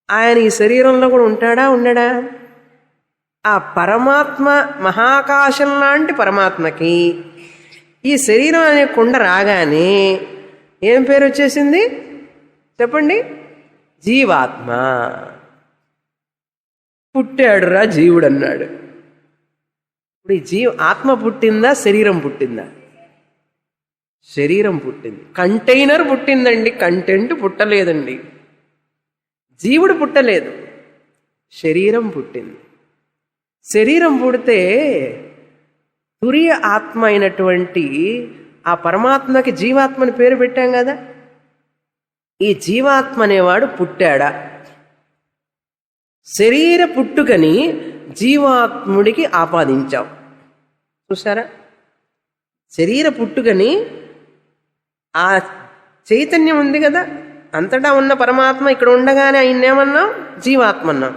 ఆయన ఈ శరీరంలో కూడా ఉంటాడా, ఉండడా? ఆ పరమాత్మ, మహాకాశం లాంటి పరమాత్మకి ఈ శరీరం అనే కుండ రాగానే ఏం పేరు వచ్చేసింది చెప్పండి? జీవాత్మ. పుట్టాడురా జీవుడు అన్నాడు. ఇప్పుడు ఈ ఆత్మ పుట్టిందా, శరీరం పుట్టిందా? శరీరం పుట్టింది. కంటైనర్ పుట్టిందండి, కంటెంట్ పుట్టలేదండి. జీవుడు పుట్టలేదు, శరీరం పుట్టింది. శరీరం పుడితే తురీయ ఆత్మ అయినటువంటి ఆ పరమాత్మకి జీవాత్మని పేరు పెట్టాం కదా. ఈ జీవాత్మ అనేవాడు పుట్టాడా? శరీర పుట్టుకని జీవాత్ముడికి ఆపాదించాం. చూసారా? శరీర పుట్టుకని ఆ చైతన్యం ఉంది కదా, అంతటా ఉన్న పరమాత్మ ఇక్కడ ఉండగానే ఆయన్నేమన్నాం? జీవాత్మ అన్నాం.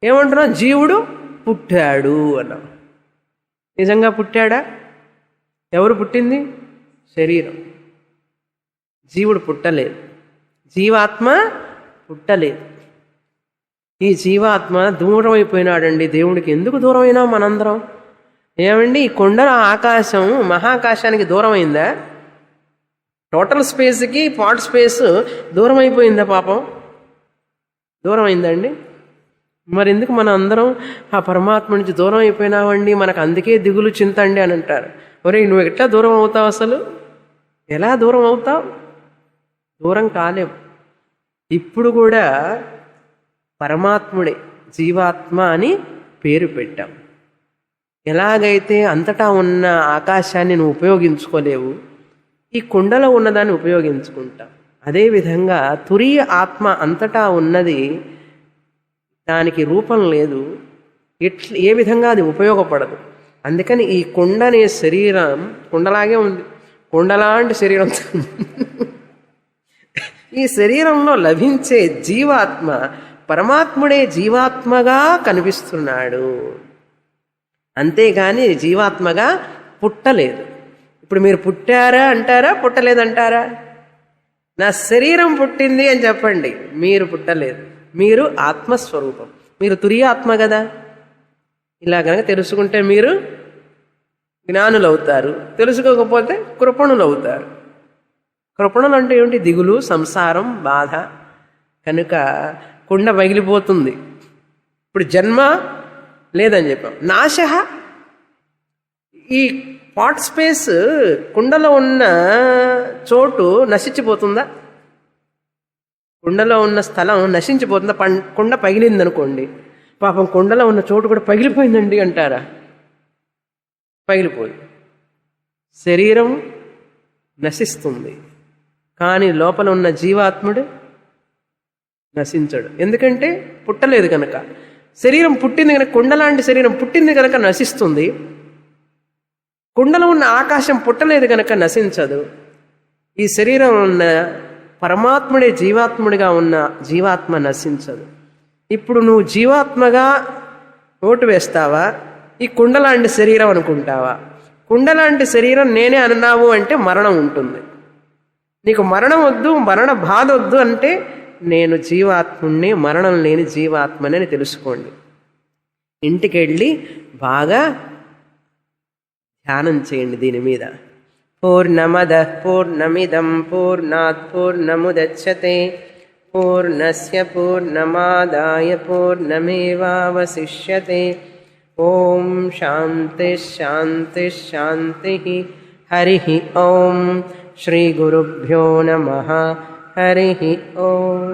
ఏమంటున్నాం? జీవుడు పుట్టాడు అన్నాం. నిజంగా పుట్టాడా? ఎవరు పుట్టింది? శరీరం. జీవుడు పుట్టలేదు, జీవాత్మ పుట్టలేదు. ఈ జీవాత్మ దూరం అయిపోయినాడండి దేవుడికి. ఎందుకు దూరం అయినా మనందరం? ఏమండి, ఈ కొండల ఆకాశం మహాకాశానికి దూరం అయిందా? టోటల్ స్పేస్కి పాట్ స్పేస్ దూరం అయిపోయిందా? పాపం దూరం అయిందండి. మరి ఎందుకు మన అందరం ఆ పరమాత్మ నుంచి దూరం అయిపోయినావండి, మనకు అందుకే దిగులు చింతండి అని అంటారు. ఒరే, నువ్వు ఎట్లా దూరం అవుతావు? అసలు ఎలా దూరం అవుతావు? దూరం కాలేవు. ఇప్పుడు కూడా పరమాత్ముడే జీవాత్మ అని పేరు పెట్టాం. ఎలాగైతే అంతటా ఉన్న ఆకాశాన్ని నువ్వు ఉపయోగించుకోలేవు, ఈ కుండలో ఉన్నదాన్ని ఉపయోగించుకుంటాం. అదేవిధంగా తురీయ ఆత్మ అంతటా ఉన్నది, దానికి రూపం లేదు, ఏ విధంగా అది ఉపయోగపడదు. అందుకని ఈ కుండ అనే శరీరం కుండలాగే ఉంది, కుండలాంటి శరీరం. ఈ శరీరంలో లభించే జీవాత్మ పరమాత్ముడే జీవాత్మగా కనిపిస్తున్నాడు, అంతేగాని జీవాత్మగా పుట్టలేదు. ఇప్పుడు మీరు పుట్టారా అంటారా, పుట్టలేదంటారా? నా శరీరం పుట్టింది అని చెప్పండి. మీరు పుట్టలేదు, మీరు ఆత్మస్వరూపం, మీరు తురీయాత్మ కదా. ఇలా కనుక తెలుసుకుంటే మీరు జ్ఞానులు అవుతారు, తెలుసుకోకపోతే కృపణులు అవుతారు. కృపణులు అంటే ఏమిటి? దిగులు, సంసారం, బాధ. కనుక కుండ పగిలిపోతుంది. ఇప్పుడు జన్మ లేదని చెప్పాం. నాశ, ఈ పాట్ స్పేస్ కుండలో ఉన్న చోటు నశించిపోతుందా? కుండలో ఉన్న స్థలం నశించిపోతుందా? కుండ పగిలిందనుకోండి, పాపం కుండలో ఉన్న చోటు కూడా పగిలిపోయిందండి అంటారా? పగిలిపోదు. శరీరం నశిస్తుంది, కానీ లోపల ఉన్న జీవాత్ముడు నశించడు. ఎందుకంటే పుట్టలేదు కనుక. శరీరం పుట్టింది కనుక, కుండ లాంటి శరీరం పుట్టింది కనుక నశిస్తుంది. కుండలో ఉన్న ఆకాశం పుట్టలేదు కనుక నశించదు. ఈ శరీరం ఉన్న పరమాత్ముడే జీవాత్ముడిగా ఉన్న జీవాత్మ నశించదు. ఇప్పుడు నువ్వు జీవాత్మగా ఓటు వేస్తావా, ఈ కుండలాంటి శరీరం అనుకుంటావా? కుండలాంటి శరీరం నేనే అన్నావు అంటే మరణం ఉంటుంది. నీకు మరణం వద్దు, మరణ బాధ వద్దు అంటే నేను జీవాత్ముణ్ణి, మరణం లేని జీవాత్మని తెలుసుకోండి. ఇంటికి వెళ్ళి బాగా ధ్యానం చేయండి దీని మీద. పూర్ణమదః పూర్ణమిదం పూర్ణాత్ పూర్ణముదచ్యతే పూర్ణస్య పూర్ణమాదాయ పూర్ణమేవావశిష్యతే. ఓం శాంతి శాంతి శాంతి. హరి ఓం. శ్రీ గురుభ్యో నమః. హరి ఓం.